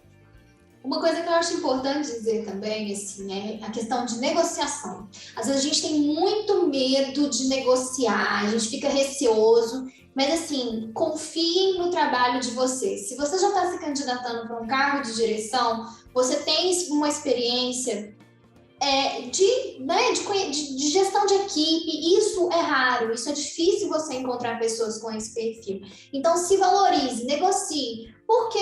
Speaker 3: Uma coisa que eu acho importante dizer também, assim, é a questão de negociação. Às vezes a gente tem muito medo de negociar, a gente fica receoso, mas assim, confiem no trabalho de vocês. Se você já está se candidatando para um cargo de direção, você tem uma experiência de gestão de equipe, isso é raro, isso é difícil você encontrar pessoas com esse perfil. Então, se valorize, negocie, porque,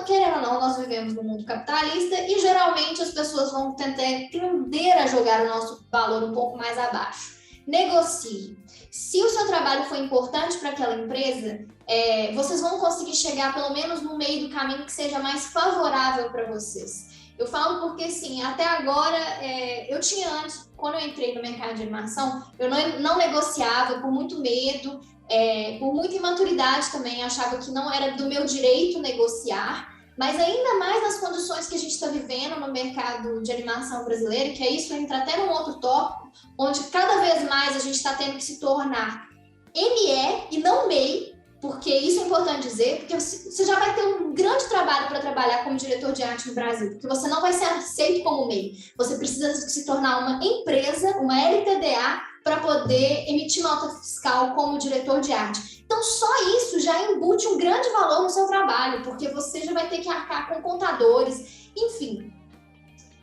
Speaker 3: querendo ou não, nós vivemos num mundo capitalista e geralmente as pessoas vão tender a jogar o nosso valor um pouco mais abaixo. Negocie. Se o seu trabalho for importante para aquela empresa, vocês vão conseguir chegar pelo menos no meio do caminho que seja mais favorável para vocês. Eu falo porque, assim, até agora, eu tinha antes, quando eu entrei no mercado de animação, eu não negociava por muito medo, por muita imaturidade também, achava que não era do meu direito negociar, mas ainda mais nas condições que a gente está vivendo no mercado de animação brasileiro, que isso entra até num outro tópico, onde cada vez mais a gente está tendo que se tornar ME e não MEI, porque isso é importante dizer, porque você já vai ter um grande trabalho para trabalhar como diretor de arte no Brasil, porque você não vai ser aceito como MEI. Você precisa se tornar uma empresa, uma LTDA, para poder emitir nota fiscal como diretor de arte. Então, só isso já embute um grande valor no seu trabalho, porque você já vai ter que arcar com contadores, enfim.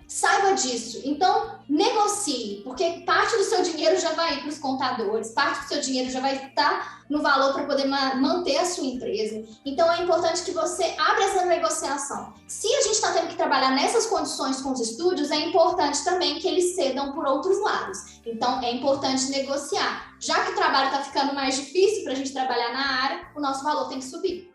Speaker 3: Saiba disso. Então, negocie, porque parte do seu dinheiro já vai ir para os contadores, parte do seu dinheiro já vai estar no valor para poder manter a sua empresa. Então, é importante que você abra essa negociação. Se a gente está tendo que trabalhar nessas condições com os estúdios, é importante também que eles cedam por outros lados. Então, é importante negociar. Já que o trabalho está ficando mais difícil para a gente trabalhar na área, o nosso valor tem que subir.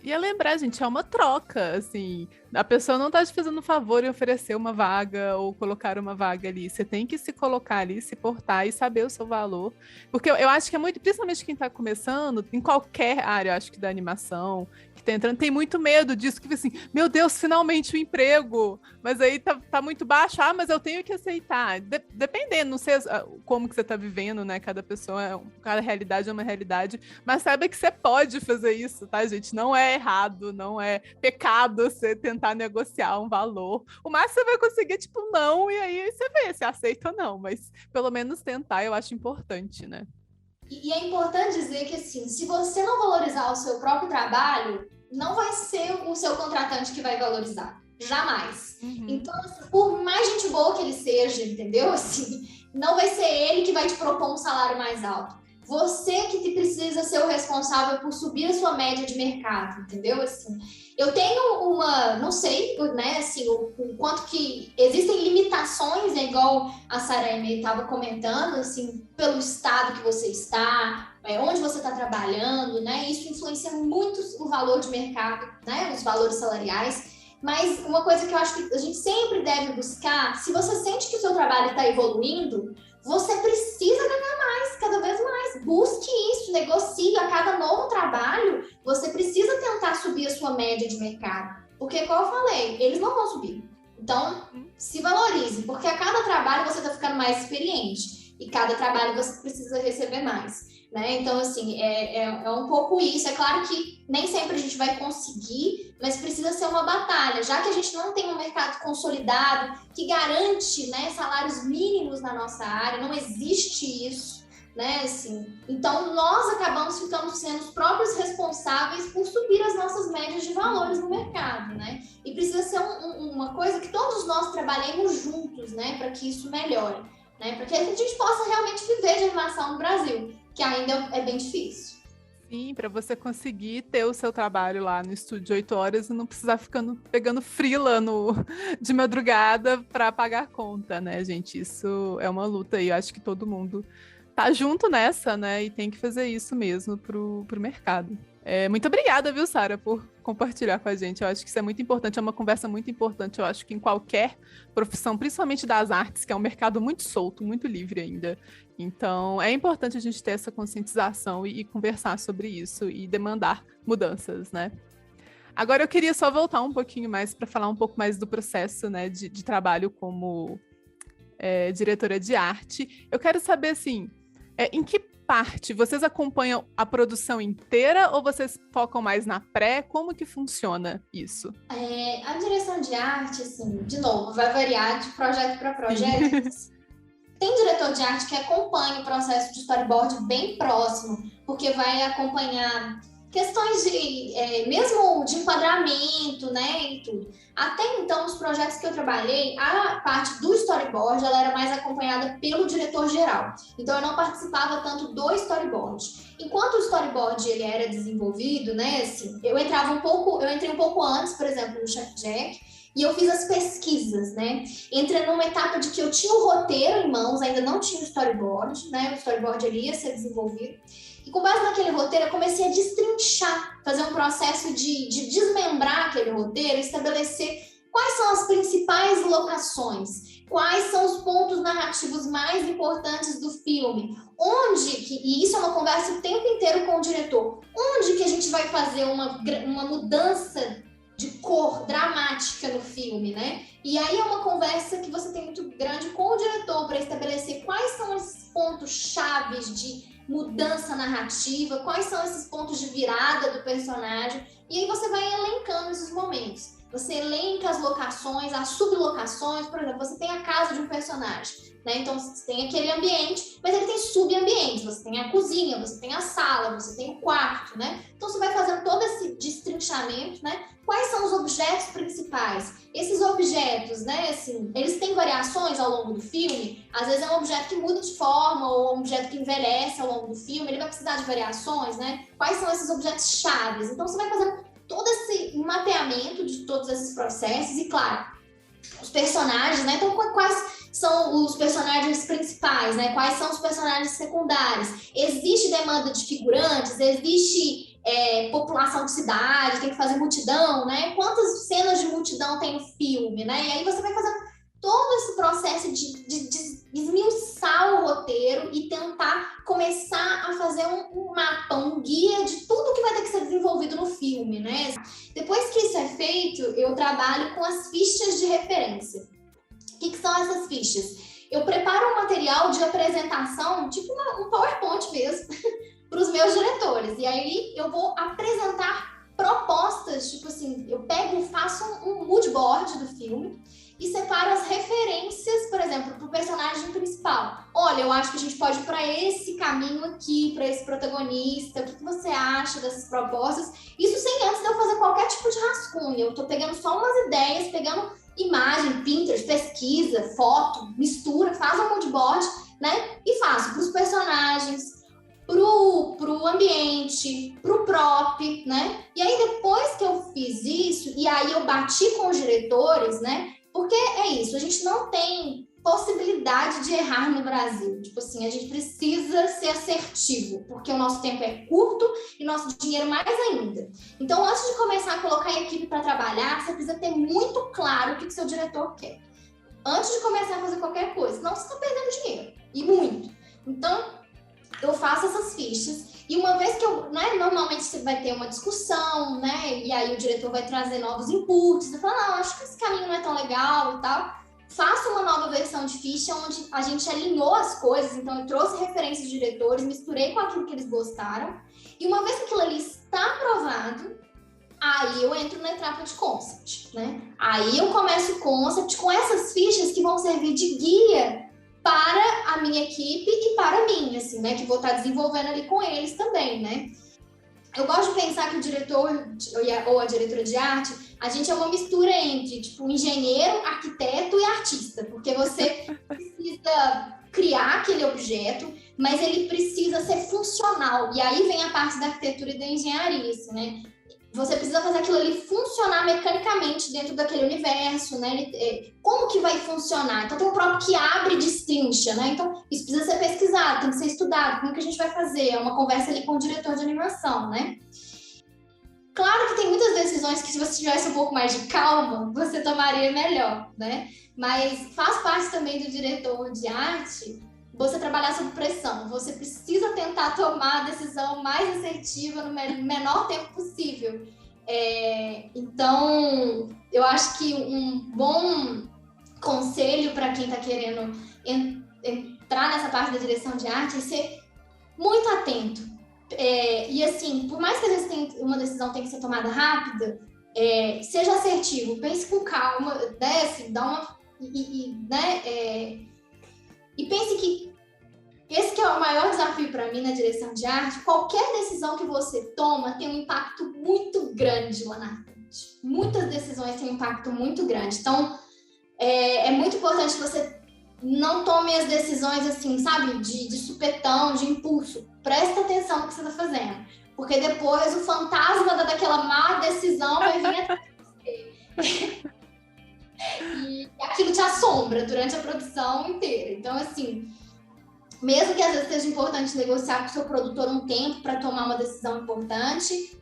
Speaker 2: E a lembrar, gente, é uma troca, assim, a pessoa não tá te fazendo um favor em oferecer uma vaga ou colocar uma vaga ali, você tem que se colocar ali, se portar e saber o seu valor, porque eu acho que é muito, principalmente quem tá começando, em qualquer área, eu acho que da animação, que tá entrando, tem muito medo disso, que assim, meu Deus, finalmente o emprego, mas aí tá muito baixo, mas eu tenho que aceitar, dependendo, não sei como que você tá vivendo, né, cada pessoa, cada realidade é uma realidade, mas saiba que você pode fazer isso, tá, gente, não é errado, não é pecado você tentar negociar um valor. O máximo você vai conseguir, tipo, não, e aí você vê se aceita ou não, mas pelo menos tentar eu acho importante, né?
Speaker 3: E é importante dizer que, assim, se você não valorizar o seu próprio trabalho, não vai ser o seu contratante que vai valorizar. Jamais. Então, assim, por mais gente boa que ele seja, entendeu? Assim, não vai ser ele que vai te propor um salário mais alto. Você que precisa ser o responsável por subir a sua média de mercado, entendeu? Assim, eu tenho não sei, né, assim, o quanto que existem limitações, né, igual a Sara Aimee estava comentando, assim, pelo estado que você está, onde você está trabalhando, né, isso influencia muito o valor de mercado, né, os valores salariais. Mas uma coisa que eu acho que a gente sempre deve buscar, se você sente que o seu trabalho está evoluindo, você precisa ganhar mais, cada vez mais. Busque isso, negocie a cada novo trabalho. Você precisa tentar subir a sua média de mercado. Porque, como eu falei, eles não vão subir. Então, se valorize, porque a cada trabalho você está ficando mais experiente. E cada trabalho você precisa receber mais. Né? Então, assim, é um pouco isso. É claro que nem sempre a gente vai conseguir, mas precisa ser uma batalha. Já que a gente não tem um mercado consolidado que garante, né, salários mínimos na nossa área, não existe isso, né? Assim, então, nós acabamos ficando sendo os próprios responsáveis por subir as nossas médias de valores no mercado, né? E precisa ser uma coisa que todos nós trabalhemos juntos, né, para que isso melhore, né? Para que a gente possa realmente viver de animação no Brasil, que ainda é bem difícil.
Speaker 2: Sim, para você conseguir ter o seu trabalho lá no estúdio de 8 horas e não precisar pegando freela de madrugada para pagar conta, né, gente? Isso é uma luta e eu acho que todo mundo tá junto nessa, né? E tem que fazer isso mesmo pro mercado. Muito obrigada, viu, Sara, por compartilhar com a gente. Eu acho que isso é muito importante, é uma conversa muito importante. Eu acho que em qualquer profissão, principalmente das artes, que é um mercado muito solto, muito livre ainda. Então, é importante a gente ter essa conscientização e conversar sobre isso e demandar mudanças, né? Agora, eu queria só voltar um pouquinho mais para falar um pouco mais do processo, né, de trabalho como diretora de arte. Eu quero saber, assim, em que parte vocês acompanham a produção inteira ou vocês focam mais na pré? Como que funciona isso?
Speaker 3: A direção de arte, assim, de novo, vai variar de projeto para projeto. Tem diretor de arte que acompanha o processo de storyboard bem próximo, porque vai acompanhar questões mesmo de enquadramento, né, e tudo. Até então, os projetos que eu trabalhei, a parte do storyboard, ela era mais acompanhada pelo diretor geral. Então, eu não participava tanto do storyboard. Enquanto o storyboard ele era desenvolvido, né, assim, eu entrei um pouco antes, por exemplo, no Chef Jack, e eu fiz as pesquisas, né? Entrei numa etapa de que eu tinha o roteiro em mãos, ainda não tinha o storyboard, né? O storyboard ele ia ser desenvolvido. E com base naquele roteiro, eu comecei a destrinchar, fazer um processo de desmembrar aquele roteiro, estabelecer quais são as principais locações, quais são os pontos narrativos mais importantes do filme, e isso é uma conversa o tempo inteiro com o diretor, onde que a gente vai fazer uma mudança de cor dramática no filme, né? E aí é uma conversa que você tem muito grande com o diretor para estabelecer quais são esses pontos chaves de mudança narrativa, quais são esses pontos de virada do personagem, e aí você vai elencando esses momentos. Você elenca as locações, as sublocações, por exemplo, você tem a casa de um personagem, né? Então você tem aquele ambiente, mas ele tem subambientes, você tem a cozinha, você tem a sala, você tem o quarto, né? Então você vai fazendo todo esse destrinchamento, né? Quais são os objetos principais? Esses objetos, né, assim, eles têm variações ao longo do filme? Às vezes é um objeto que muda de forma ou um objeto que envelhece ao longo do filme, ele vai precisar de variações, né? Quais são esses objetos chaves? Então você vai fazendo todo esse mapeamento de todos esses processos e, claro, os personagens, né? Então, quais são os personagens principais, né? Quais são os personagens secundários? Existe demanda de figurantes? Existe população de cidade? Tem que fazer multidão, né? Quantas cenas de multidão tem no filme, né? E aí você vai fazendo todo esse processo de esmiuçar o roteiro e tentar começar a fazer um mapa, um guia de tudo que vai ter que ser desenvolvido no filme, né? Depois que isso é feito, eu trabalho com as fichas de referência. O que são essas fichas? Eu preparo um material de apresentação, tipo um PowerPoint mesmo, para os meus diretores. E aí eu vou apresentar propostas, tipo assim, eu faço um mood board do filme, e separo as referências, por exemplo, para o personagem principal. Olha, eu acho que a gente pode ir para esse caminho aqui, para esse protagonista, o que você acha dessas propostas? Isso sem antes de eu fazer qualquer tipo de rascunho, eu estou pegando só umas ideias, pegando imagem, Pinterest, pesquisa, foto, mistura, faz um mood board, né? E faço para os personagens, pro ambiente, pro prop, né? E aí, depois que eu fiz isso, e aí eu bati com os diretores, né? Porque é isso, a gente não tem possibilidade de errar no Brasil. Tipo assim, a gente precisa ser assertivo, porque o nosso tempo é curto e nosso dinheiro mais ainda. Então, antes de começar a colocar a equipe para trabalhar, você precisa ter muito claro o que o seu diretor quer. Antes de começar a fazer qualquer coisa, senão você está perdendo dinheiro, e muito. Então, eu faço essas fichas, e uma vez que eu, né, normalmente você vai ter uma discussão, né, e aí o diretor vai trazer novos inputs, eu falo, não, acho que esse caminho não é tão legal e tal, faço uma nova versão de ficha, onde a gente alinhou as coisas, então eu trouxe referências de diretores, misturei com aquilo que eles gostaram, e uma vez que aquilo ali está aprovado, aí eu entro na etapa de concept, né, aí eu começo o concept com essas fichas que vão servir de guia para a minha equipe e para mim, assim, né, que vou estar desenvolvendo ali com eles também, né. Eu gosto de pensar que o diretor ou a diretora de arte, a gente é uma mistura entre, tipo, engenheiro, arquiteto e artista, porque você precisa criar aquele objeto, mas ele precisa ser funcional, e aí vem a parte da arquitetura e da engenharia, assim, né. Você precisa fazer aquilo ali funcionar mecanicamente dentro daquele universo, né? Como que vai funcionar? Então, tem um próprio que abre e destrincha, né? Então, isso precisa ser pesquisado, tem que ser estudado. Como que a gente vai fazer? É uma conversa ali com o diretor de animação, né? Claro que tem muitas decisões que, se você tivesse um pouco mais de calma, você tomaria melhor, né? Mas faz parte também do diretor de arte você trabalhar sob pressão. Você precisa tentar tomar a decisão mais assertiva no menor tempo possível. Então, eu acho que um bom conselho para quem está querendo entrar nessa parte da direção de arte é ser muito atento. E assim, por mais que às vezes uma decisão tenha que ser tomada rápida, seja assertivo, pense com calma, desce, dá uma... E pense que esse que é o maior desafio para mim na direção de arte. Qualquer decisão que você toma tem um impacto muito grande lá na frente. Muitas decisões têm um impacto muito grande. Então, é muito importante que você não tome as decisões assim, sabe, de supetão, de impulso. Presta atenção no que você está fazendo, porque depois o fantasma daquela má decisão vai vir atrás de você. E aquilo te assombra durante a produção inteira. Então, assim, mesmo que às vezes seja importante negociar com o seu produtor um tempo para tomar uma decisão importante,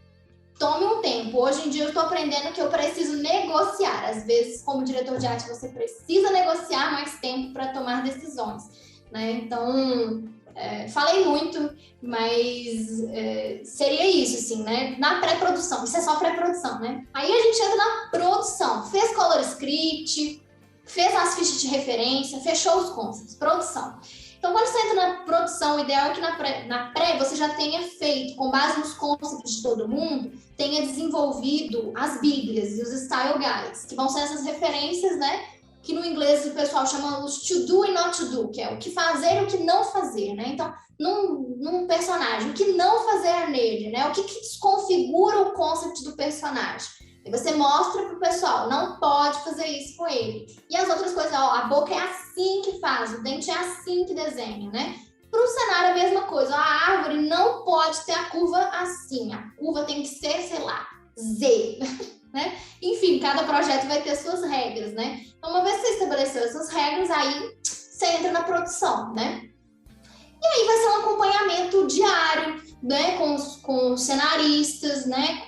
Speaker 3: tome um tempo. Hoje em dia eu estou aprendendo que eu preciso negociar. Às vezes, como diretor de arte, você precisa negociar mais tempo para tomar decisões, né? Então, falei muito, mas seria isso, assim, né? Na pré-produção, isso é só pré-produção, né? Aí a gente entra na produção. Fez color script, fez as fichas de referência, fechou os concepts, produção. Então, quando você entra na produção, o ideal é que na pré você já tenha feito, com base nos concepts de todo mundo, tenha desenvolvido as bíblias e os style guides, que vão ser essas referências, né? Que no inglês o pessoal chama os to do e not to do, que é o que fazer e o que não fazer, né? Então, num personagem, o que não fazer nele, né? O que desconfigura o concept do personagem. E você mostra pro pessoal, não pode fazer isso com ele. E as outras coisas, ó, a boca é assim que faz, o dente é assim que desenha, né? Pro cenário a mesma coisa, a árvore não pode ter a curva assim, a curva tem que ser, sei lá, Z, né? Enfim, cada projeto vai ter suas regras, né? Então, uma vez que você estabeleceu essas regras, aí você entra na produção, né? E aí vai ser um acompanhamento diário, né? Com os cenaristas, né?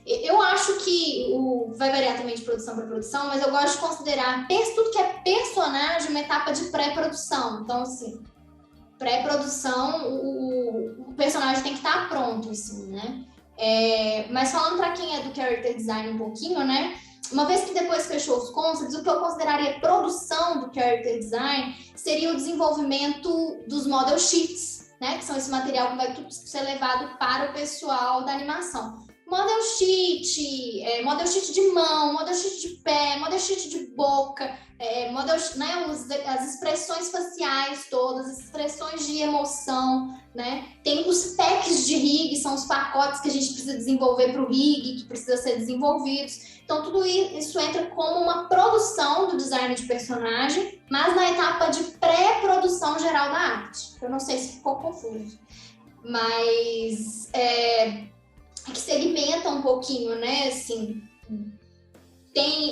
Speaker 3: Eu acho que vai variar também de produção para produção, mas eu gosto de considerar tudo que é personagem uma etapa de pré-produção. Então, assim, pré-produção, o personagem tem que estar pronto, assim, né? Mas falando para quem é do character design um pouquinho, né? Uma vez que depois fechou os concepts, o que eu consideraria produção do character design seria o desenvolvimento dos model sheets, né? Que são esse material que vai tudo ser levado para o pessoal da animação. model sheet de mão, model sheet de pé, model sheet de boca, né, as expressões faciais todas, as expressões de emoção, né? Tem os packs de rig, são os pacotes que a gente precisa desenvolver para o rig, que precisa ser desenvolvidos. Então, tudo isso entra como uma produção do design de personagem, mas na etapa de pré-produção geral da arte. Eu não sei se ficou confuso, mas que segmenta um pouquinho, né? Assim,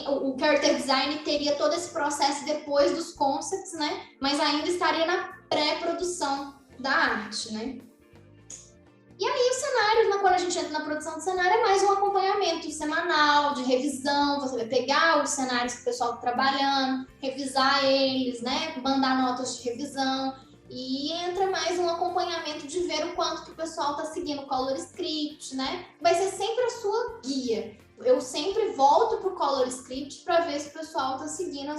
Speaker 3: o character design teria todo esse processo depois dos concepts, né? Mas ainda estaria na pré-produção da arte, né? E aí, os cenários, quando a gente entra na produção do cenário, é mais um acompanhamento semanal, de revisão. Você vai pegar os cenários que o pessoal está trabalhando, revisar eles, né? Mandar notas de revisão. E entra mais um acompanhamento de ver o quanto que o pessoal está seguindo o Color Script, né? Vai ser sempre a sua guia. Eu sempre volto para o Color Script para ver se o pessoal está seguindo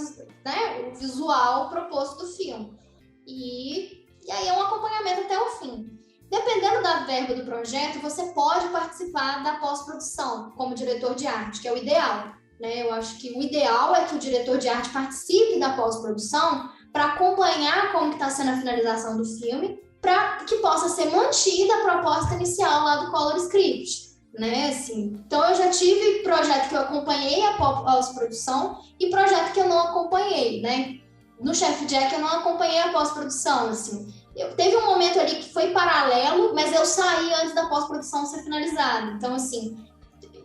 Speaker 3: né, o visual proposto do filme. E aí é um acompanhamento até o fim. Dependendo da verba do projeto, você pode participar da pós-produção como diretor de arte, que é o ideal, né? Eu acho que o ideal é que o diretor de arte participe da pós-produção para acompanhar como está sendo a finalização do filme, para que possa ser mantida a proposta inicial lá do Color Script, né? Assim, então, eu já tive projeto que eu acompanhei a pós-produção e projeto que eu não acompanhei, né? No Chef Jack, eu não acompanhei a pós-produção, assim. Teve um momento ali que foi paralelo, mas eu saí antes da pós-produção ser finalizada. Então, assim,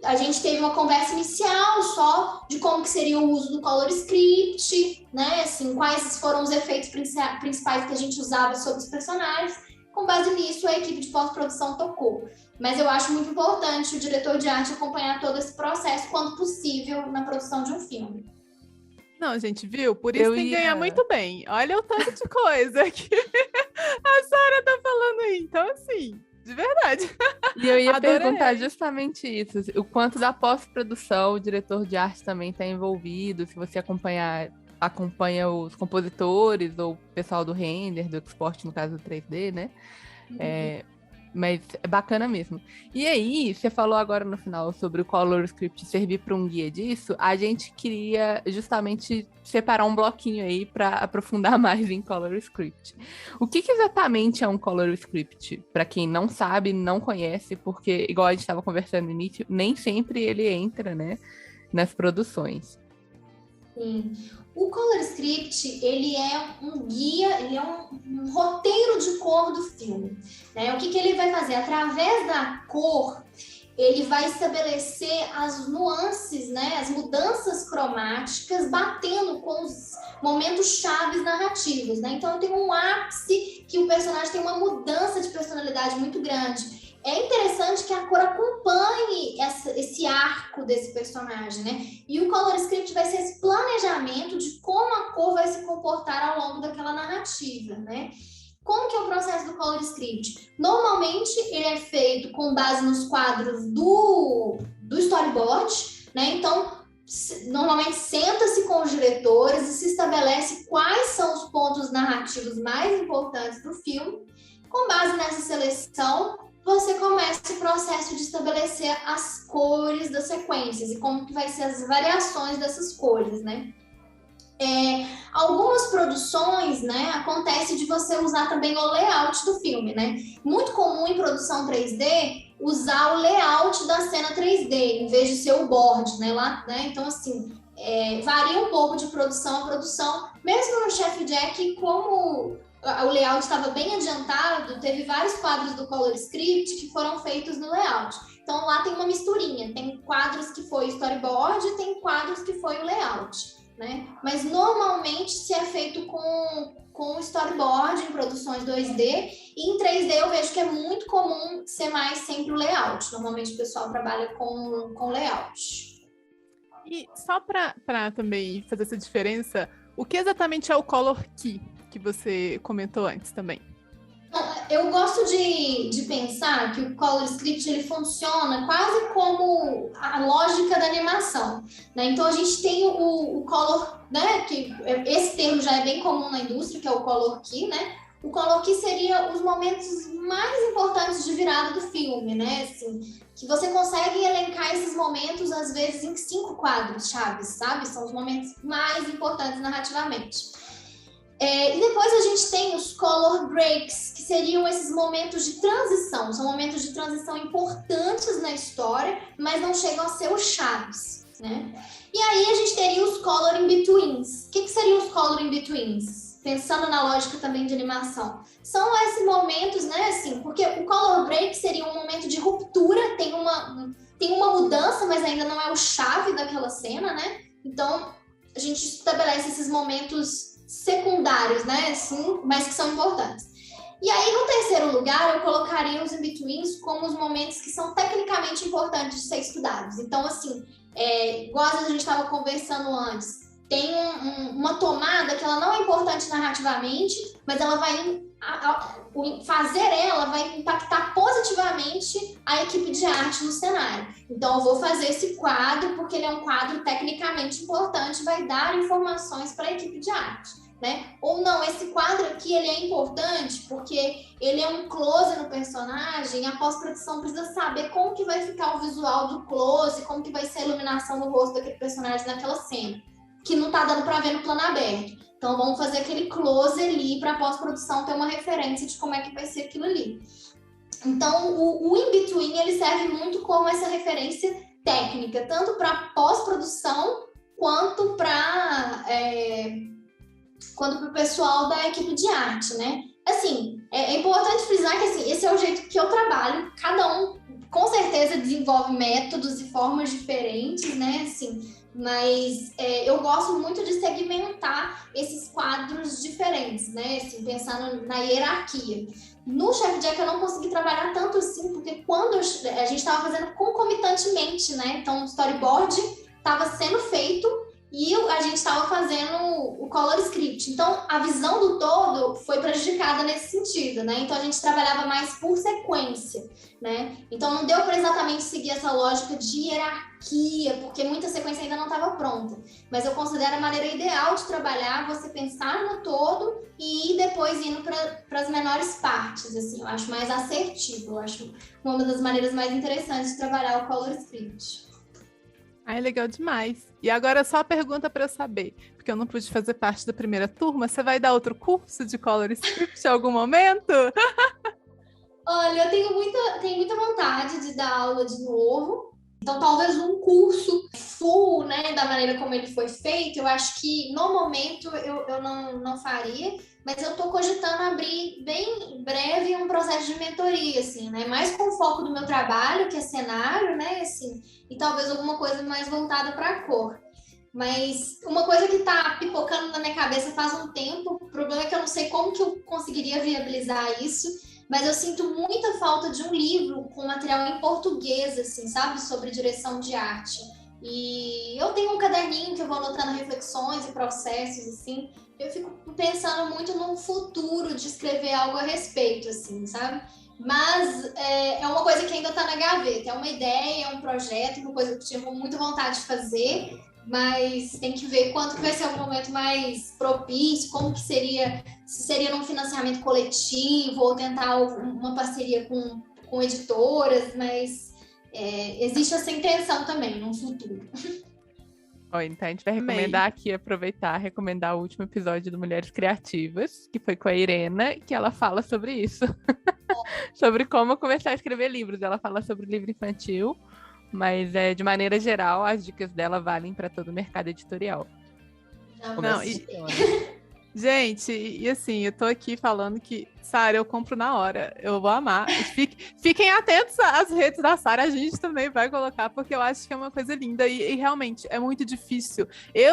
Speaker 3: a gente teve uma conversa inicial só de como que seria o uso do Color Script, né? Assim, quais foram os efeitos principais que a gente usava sobre os personagens. Com base nisso, a equipe de pós-produção tocou. Mas eu acho muito importante o diretor de arte acompanhar todo esse processo, quando possível, na produção de um filme.
Speaker 2: Não, gente, viu? Por isso tem que ganhar muito bem. Olha o tanto de coisa que a Sara tá falando aí. Então, assim, de verdade.
Speaker 1: E eu ia perguntar justamente isso. O quanto da pós-produção o diretor de arte também está envolvido, se você acompanha os compositores ou o pessoal do render, do export, no caso do 3D, né? Mas é bacana mesmo. E aí, você falou agora no final sobre o Color Script servir para um guia disso. A gente queria justamente separar um bloquinho aí para aprofundar mais em Color Script. O que exatamente é um Color Script? Para quem não sabe, não conhece, porque, igual a gente estava conversando no início, nem sempre ele entra, né, nas produções.
Speaker 3: Sim. O Color Script, ele é um guia, ele é um roteiro de cor do filme, né? O que ele vai fazer? Através da cor, ele vai estabelecer as nuances, né? As mudanças cromáticas, batendo com os momentos chaves narrativos, né? Então, tem um ápice que o personagem tem uma mudança de personalidade muito grande. É interessante que a cor acompanhe esse arco desse personagem, né? E o Color Script vai ser esse planejamento de como a cor vai se comportar ao longo daquela narrativa, né? Como que é o processo do Color Script? Normalmente, ele é feito com base nos quadros do storyboard, né? Então, normalmente senta-se com os diretores e se estabelece quais são os pontos narrativos mais importantes do filme. Com base nessa seleção, você começa o processo de estabelecer as cores das sequências e como que vai ser as variações dessas cores, né? Algumas produções, né, acontece de você usar também o layout do filme, né? Muito comum em produção 3D usar o layout da cena 3D, em vez de ser o board, né? Então, assim, varia um pouco de produção a produção. Mesmo no Chef Jack, como o layout estava bem adiantado, teve vários quadros do Color Script que foram feitos no layout. Então, lá tem uma misturinha. Tem quadros que foi storyboard e tem quadros que foi o layout, né? Mas, normalmente, se é feito com storyboard em produções 2D. E em 3D, eu vejo que é muito comum ser mais sempre o layout. Normalmente, o pessoal trabalha com layout.
Speaker 2: E só para também fazer essa diferença, o que exatamente é o Color Key, que você comentou antes também?
Speaker 3: Eu gosto de pensar que o Color Script ele funciona quase como a lógica da animação, né? Então a gente tem o Color, né? Que esse termo já é bem comum na indústria, que é o Color Key, né? o color key seria os momentos mais importantes de virada do filme, né? Assim, que você consegue elencar esses momentos, às vezes, em 5 quadros chaves, sabe? São os momentos mais importantes narrativamente. E depois a gente tem os color breaks, que seriam esses momentos de transição. São momentos de transição importantes na história, mas não chegam a ser os chaves, né? E aí a gente teria os color in-betweens. O que seriam os color in-betweens? Pensando na lógica também de animação. São esses momentos, né, assim, porque o color break seria um momento de ruptura, tem uma mudança, mas ainda não é o chave daquela cena, né? Então, a gente estabelece esses momentos secundários, né, assim, mas que são importantes. E aí, no terceiro lugar, eu colocaria os in-betweens como os momentos que são tecnicamente importantes de ser estudados. Então, assim, igual a gente estava conversando antes, tem uma tomada que ela não é importante narrativamente, mas ela vai vai impactar positivamente a equipe de arte no cenário. Então, eu vou fazer esse quadro porque ele é um quadro tecnicamente importante, vai dar informações para a equipe de arte, né? Ou não, esse quadro aqui ele é importante porque ele é um close no personagem, a pós-produção precisa saber como que vai ficar o visual do close, como que vai ser a iluminação do rosto daquele personagem naquela cena, que não tá dando para ver no plano aberto. Então, vamos fazer aquele close ali para a pós-produção ter uma referência de como é que vai ser aquilo ali. Então, o in-between, ele serve muito como essa referência técnica, tanto para pós-produção, quanto para o pessoal da equipe de arte, né? Assim, é importante frisar que assim, esse é o jeito que eu trabalho, cada um, com certeza, desenvolve métodos e formas diferentes, né? Assim, mas eu gosto muito de segmentar esses quadros diferentes, né? Assim, pensando na hierarquia. No Chef Jack eu não consegui trabalhar tanto assim, porque quando a gente estava fazendo concomitantemente, né? Então o storyboard estava sendo feito e a gente estava fazendo o color script. Então a visão do todo foi prejudicada nesse sentido, né? Então a gente trabalhava mais por sequência, né? Então não deu para exatamente seguir essa lógica de hierarquia, porque muita sequência ainda não estava pronta. Mas eu considero a maneira ideal de trabalhar você pensar no todo e ir depois indo para as menores partes, assim. Eu acho mais assertivo, eu acho uma das maneiras mais interessantes de trabalhar o color script.
Speaker 2: Ai, legal demais. E agora só a pergunta para eu saber, porque eu não pude fazer parte da primeira turma, você vai dar outro curso de color script em algum momento?
Speaker 3: Olha, eu tenho muita vontade de dar aula de novo. Então, talvez um curso full, né, da maneira como ele foi feito, eu acho que no momento eu não faria, mas eu estou cogitando abrir bem breve um processo de mentoria, assim, né, mais com o foco do meu trabalho, que é cenário, né, assim, e talvez alguma coisa mais voltada para a cor. Mas uma coisa que está pipocando na minha cabeça faz um tempo, o problema é que eu não sei como que eu conseguiria viabilizar isso, mas eu sinto muita falta de um livro com material em português, assim, sabe? Sobre direção de arte. E eu tenho um caderninho que eu vou anotando reflexões e processos, assim. Eu fico pensando muito no futuro de escrever algo a respeito, assim, sabe? Mas é uma coisa que ainda está na gaveta. É uma ideia, é um projeto, uma coisa que eu tinha muita vontade de fazer, mas tem que ver quanto que vai ser o momento mais propício, como que seria, se seria num financiamento coletivo ou tentar uma parceria com editoras, mas existe essa intenção também no futuro.
Speaker 2: Então a gente vai recomendar aqui, recomendar o último episódio do Mulheres Criativas, que foi com a Irena, que ela fala sobre isso. Sobre como começar a escrever livros. Ela fala sobre livro infantil, mas de maneira geral, as dicas dela valem para todo o mercado editorial. Gente, e assim, eu tô aqui falando que, Sara, eu compro na hora, eu vou amar. Fiquem atentos às redes da Sara, a gente também vai colocar, porque eu acho que é uma coisa linda e realmente é muito difícil.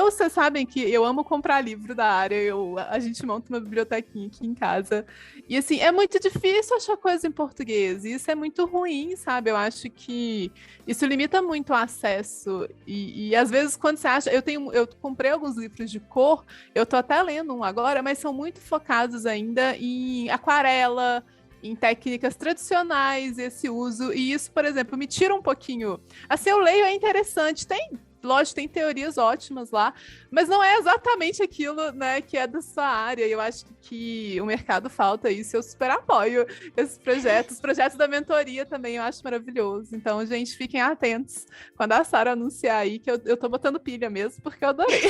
Speaker 2: Vocês sabem que eu amo comprar livro da área, a gente monta uma bibliotequinha aqui em casa, e assim, é muito difícil achar coisa em português, e isso é muito ruim, sabe? Eu acho que isso limita muito o acesso, e às vezes quando você acha, eu comprei alguns livros de cor, eu tô até lendo um agora, mas são muito focados ainda em aquarela, em técnicas tradicionais, esse uso, e isso, por exemplo, me tira um pouquinho. Assim, eu leio, é interessante, tem lógico, tem teorias ótimas lá, mas não é exatamente aquilo, né, que é da sua área. E eu acho que o mercado falta isso. Eu super apoio esses projetos. Os projetos da mentoria também eu acho maravilhoso. Então, gente, fiquem atentos quando a Sara anunciar aí, que eu tô botando pilha mesmo, porque eu adorei.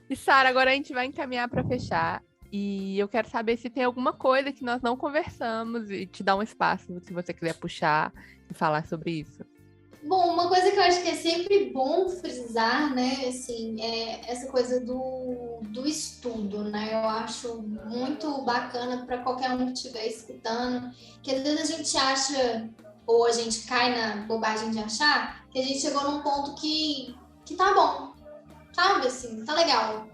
Speaker 1: E Sara, agora a gente vai encaminhar para fechar. E eu quero saber se tem alguma coisa que nós não conversamos e te dar um espaço, se você quiser puxar e falar sobre isso.
Speaker 3: Bom, uma coisa que eu acho que é sempre bom frisar, né, assim, é essa coisa do estudo, né? Eu acho muito bacana para qualquer um que estiver escutando, que às vezes a gente acha, ou a gente cai na bobagem de achar, que a gente chegou num ponto que tá bom, sabe, assim, tá legal.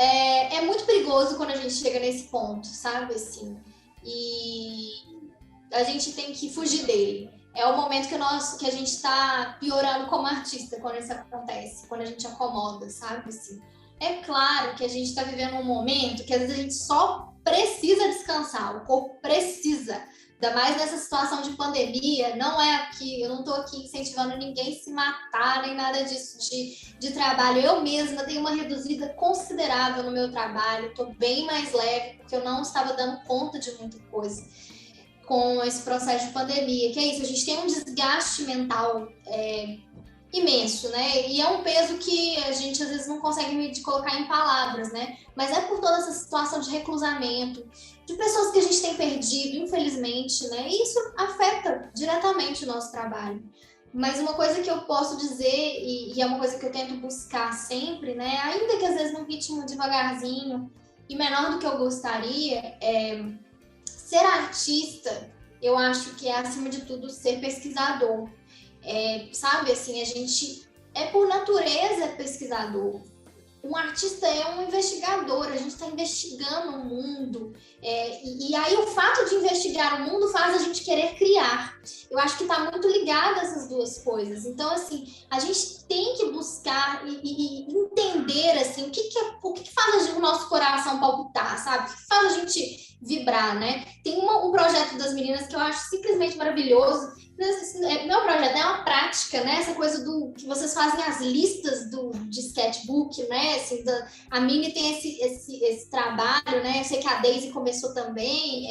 Speaker 3: É muito perigoso quando a gente chega nesse ponto, sabe, assim, e a gente tem que fugir dele. É o momento que a gente está piorando como artista quando isso acontece, quando a gente acomoda, sabe? Assim, é claro que a gente está vivendo um momento que às vezes a gente só precisa descansar, o corpo precisa. Ainda mais nessa situação de pandemia, não é aqui, eu não estou aqui incentivando ninguém a se matar, nem nada disso de trabalho. Eu mesma tenho uma reduzida considerável no meu trabalho, estou bem mais leve, porque eu não estava dando conta de muita coisa com esse processo de pandemia, que é isso, a gente tem um desgaste mental imenso, né? E é um peso que a gente às vezes não consegue medir, colocar em palavras, né? Mas é por toda essa situação de reclusamento, de pessoas que a gente tem perdido, infelizmente, né? E isso afeta diretamente o nosso trabalho. Mas uma coisa que eu posso dizer, e é uma coisa que eu tento buscar sempre, né? Ainda que às vezes num ritmo devagarzinho e menor do que eu gostaria, ser artista, eu acho que é, acima de tudo, ser pesquisador. Sabe, assim, a gente por natureza pesquisador. Um artista é um investigador, a gente está investigando o mundo. E aí o fato de investigar o mundo faz a gente querer criar. Eu acho que está muito ligado a essas duas coisas. Então, assim, a gente tem que buscar e entender, assim, o que faz o nosso coração palpitar, sabe? O que faz a gente vibrar, né? Tem um projeto das meninas que eu acho simplesmente maravilhoso. Não é um projeto, é uma prática, né? Essa coisa que vocês fazem as listas de sketchbook, né? Assim, a Mini tem esse trabalho, né? Eu sei que a Daisy começou também.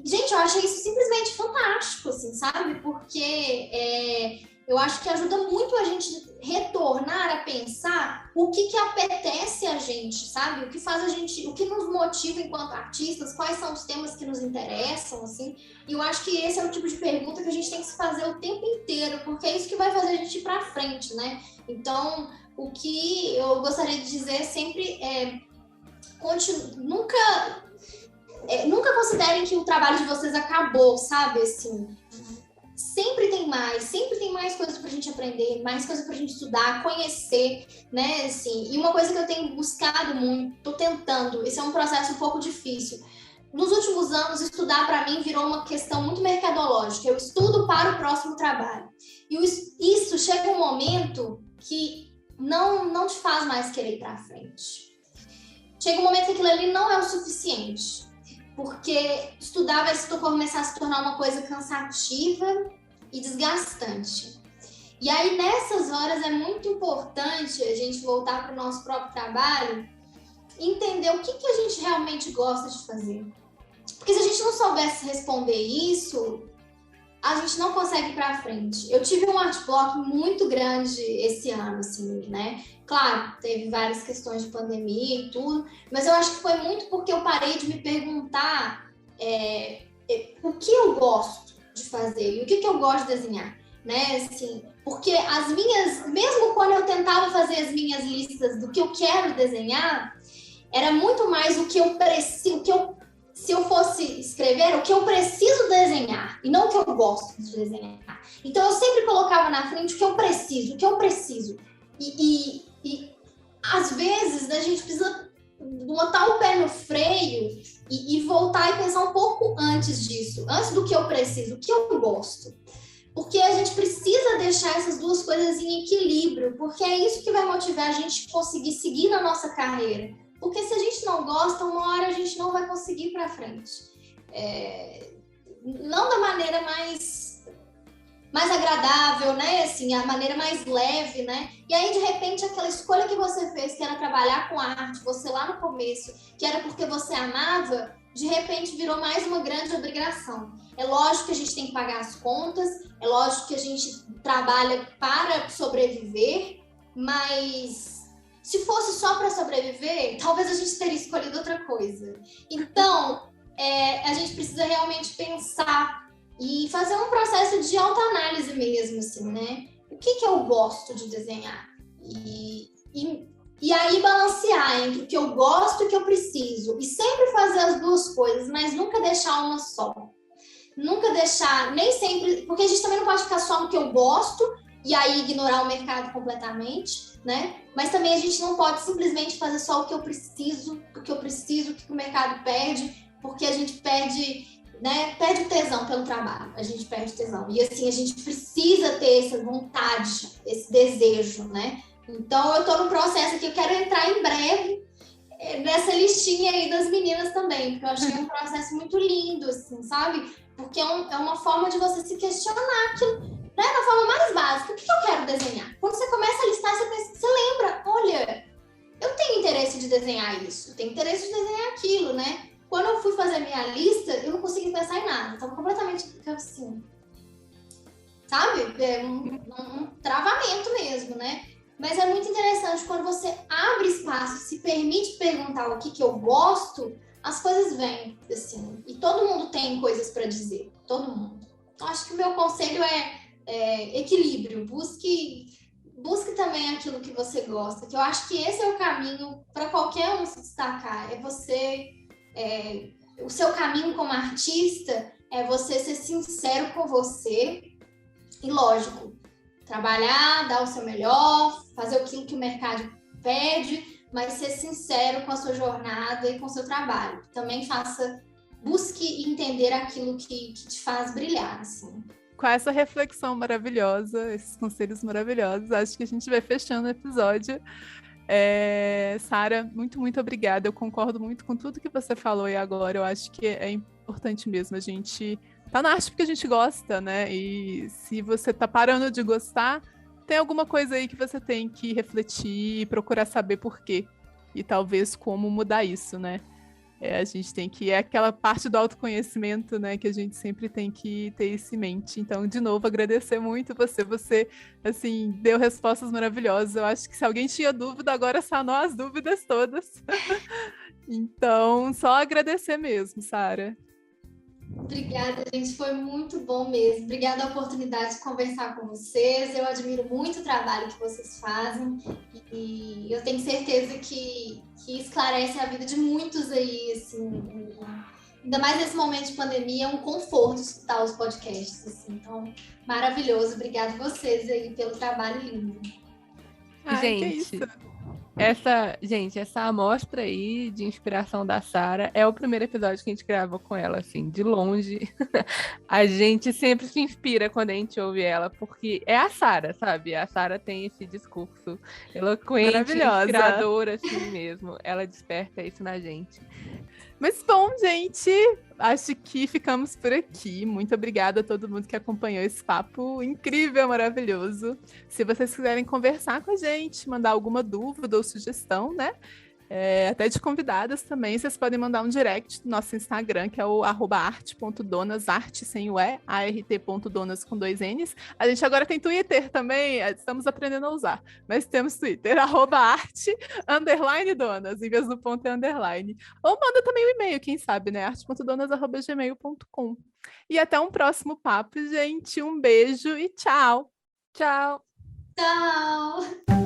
Speaker 3: Gente, eu achei isso simplesmente fantástico, assim, sabe? Porque eu acho que ajuda muito a gente retornar a pensar o que apetece a gente, sabe? O que faz a gente, o que nos motiva enquanto artistas, quais são os temas que nos interessam, assim. E eu acho que esse é o tipo de pergunta que a gente tem que se fazer o tempo inteiro, porque é isso que vai fazer a gente ir para frente, né? Então, o que eu gostaria de dizer sempre nunca considerem que o trabalho de vocês acabou, sabe? Assim, sempre tem mais coisas pra gente aprender, mais coisas pra gente estudar, conhecer, né, assim, e uma coisa que eu tenho buscado muito, tô tentando, esse é um processo um pouco difícil. Nos últimos anos, estudar para mim virou uma questão muito mercadológica, eu estudo para o próximo trabalho, e isso chega um momento que não te faz mais querer ir pra frente. Chega um momento que aquilo ali não é o suficiente, porque estudar vai começar a se tornar uma coisa cansativa e desgastante. E aí, nessas horas, é muito importante a gente voltar para o nosso próprio trabalho e entender o que a gente realmente gosta de fazer. Porque se a gente não soubesse responder isso, a gente não consegue ir para frente. Eu tive um art block muito grande esse ano, assim, né? Claro, teve várias questões de pandemia e tudo, mas eu acho que foi muito porque eu parei de me perguntar o que eu gosto de fazer e o que eu gosto de desenhar, né? Assim, porque mesmo quando eu tentava fazer as minhas listas do que eu quero desenhar, era muito mais o que eu preciso, se eu fosse escrever, o que eu preciso desenhar e não o que eu gosto de desenhar. Então eu sempre colocava na frente o que eu preciso. E às vezes a gente precisa botar o pé no freio e voltar e pensar um pouco antes disso, antes do que eu preciso, o que eu gosto. Porque a gente precisa deixar essas duas coisas em equilíbrio, porque é isso que vai motivar a gente a conseguir seguir na nossa carreira. Porque se a gente não gosta, uma hora a gente não vai conseguir ir para frente. Não da maneira mais mais agradável, né? Assim, a maneira mais leve, né? E aí, de repente, aquela escolha que você fez, que era trabalhar com arte, você lá no começo, que era porque você amava, de repente virou mais uma grande obrigação. É lógico que a gente tem que pagar as contas, é lógico que a gente trabalha para sobreviver, mas se fosse só para sobreviver, talvez a gente teria escolhido outra coisa. Então, a gente precisa realmente pensar e fazer um processo de autoanálise mesmo, assim, né? O que eu gosto de desenhar? E aí balancear entre o que eu gosto e o que eu preciso. E sempre fazer as duas coisas, mas nunca deixar uma só. Nunca deixar, nem sempre... Porque a gente também não pode ficar só no que eu gosto e aí ignorar o mercado completamente, né? Mas também a gente não pode simplesmente fazer só o que eu preciso, o que o mercado pede, porque a gente perde... né? Perde o tesão pelo trabalho, a gente perde o tesão. E assim, a gente precisa ter essa vontade, esse desejo, né? Então, eu tô no processo aqui, eu quero entrar em breve nessa listinha aí das meninas também, porque eu achei um processo muito lindo, assim, sabe? Porque é uma forma de você se questionar aquilo, né? Da forma mais básica, o que eu quero desenhar? Quando você começa a listar, você lembra, olha, eu tenho interesse de desenhar isso, eu tenho interesse de desenhar aquilo, né? Quando eu fui fazer a minha lista, eu não consegui pensar em nada. Eu tava completamente assim, sabe? Um travamento mesmo, né? Mas é muito interessante quando você abre espaço, se permite perguntar o que eu gosto, as coisas vêm, assim. E todo mundo tem coisas para dizer, todo mundo. Então, acho que o meu conselho é equilíbrio. Busque também aquilo que você gosta, que eu acho que esse é o caminho para qualquer um se destacar. É você... o seu caminho como artista é você ser sincero com você e, lógico, trabalhar, dar o seu melhor, fazer aquilo que o mercado pede, mas ser sincero com a sua jornada e com o seu trabalho. Também busque entender aquilo que te faz brilhar, assim.
Speaker 2: Com essa reflexão maravilhosa, esses conselhos maravilhosos, acho que a gente vai fechando o episódio. Sara, muito, muito obrigada. Eu concordo muito com tudo que você falou e agora eu acho que é importante mesmo a gente tá na arte porque a gente gosta, né? E se você tá parando de gostar, tem alguma coisa aí que você tem que refletir e procurar saber por quê. E talvez como mudar isso, né? A gente tem que... É aquela parte do autoconhecimento, né? Que a gente sempre tem que ter isso em mente. Então, de novo, agradecer muito você. Você, assim, deu respostas maravilhosas. Eu acho que se alguém tinha dúvida, agora sanou as dúvidas todas. Então, só agradecer mesmo, Sara.
Speaker 3: Obrigada, gente. Foi muito bom mesmo. Obrigada a oportunidade de conversar com vocês. Eu admiro muito o trabalho que vocês fazem e eu tenho certeza que esclarece a vida de muitos aí, assim. Ainda mais nesse momento de pandemia, é um conforto escutar os podcasts, assim. Então, maravilhoso. Obrigada a vocês aí pelo trabalho lindo.
Speaker 1: Gente, essa amostra aí de inspiração da Sara é o primeiro episódio que a gente grava com ela, assim, de longe. A gente sempre se inspira quando a gente ouve ela, porque é a Sara, sabe? A Sara tem esse discurso eloquente, inspirador, assim mesmo. Ela desperta isso na gente.
Speaker 2: Mas bom, gente, acho que ficamos por aqui. Muito obrigada a todo mundo que acompanhou esse papo incrível, maravilhoso. Se vocês quiserem conversar com a gente, mandar alguma dúvida ou sugestão, né? Até de convidadas também, vocês podem mandar um direct no nosso Instagram, que é o @arte.donas, arte sem o E, art.donas com 2 N's. A gente agora tem Twitter também, estamos aprendendo a usar, mas temos Twitter, @arte_donas, em vez do ponto é underline. Ou manda também o e-mail, quem sabe, né? arte.donas@gmail.com. E até um próximo papo, gente. Um beijo e tchau!
Speaker 1: Tchau!
Speaker 3: Tchau!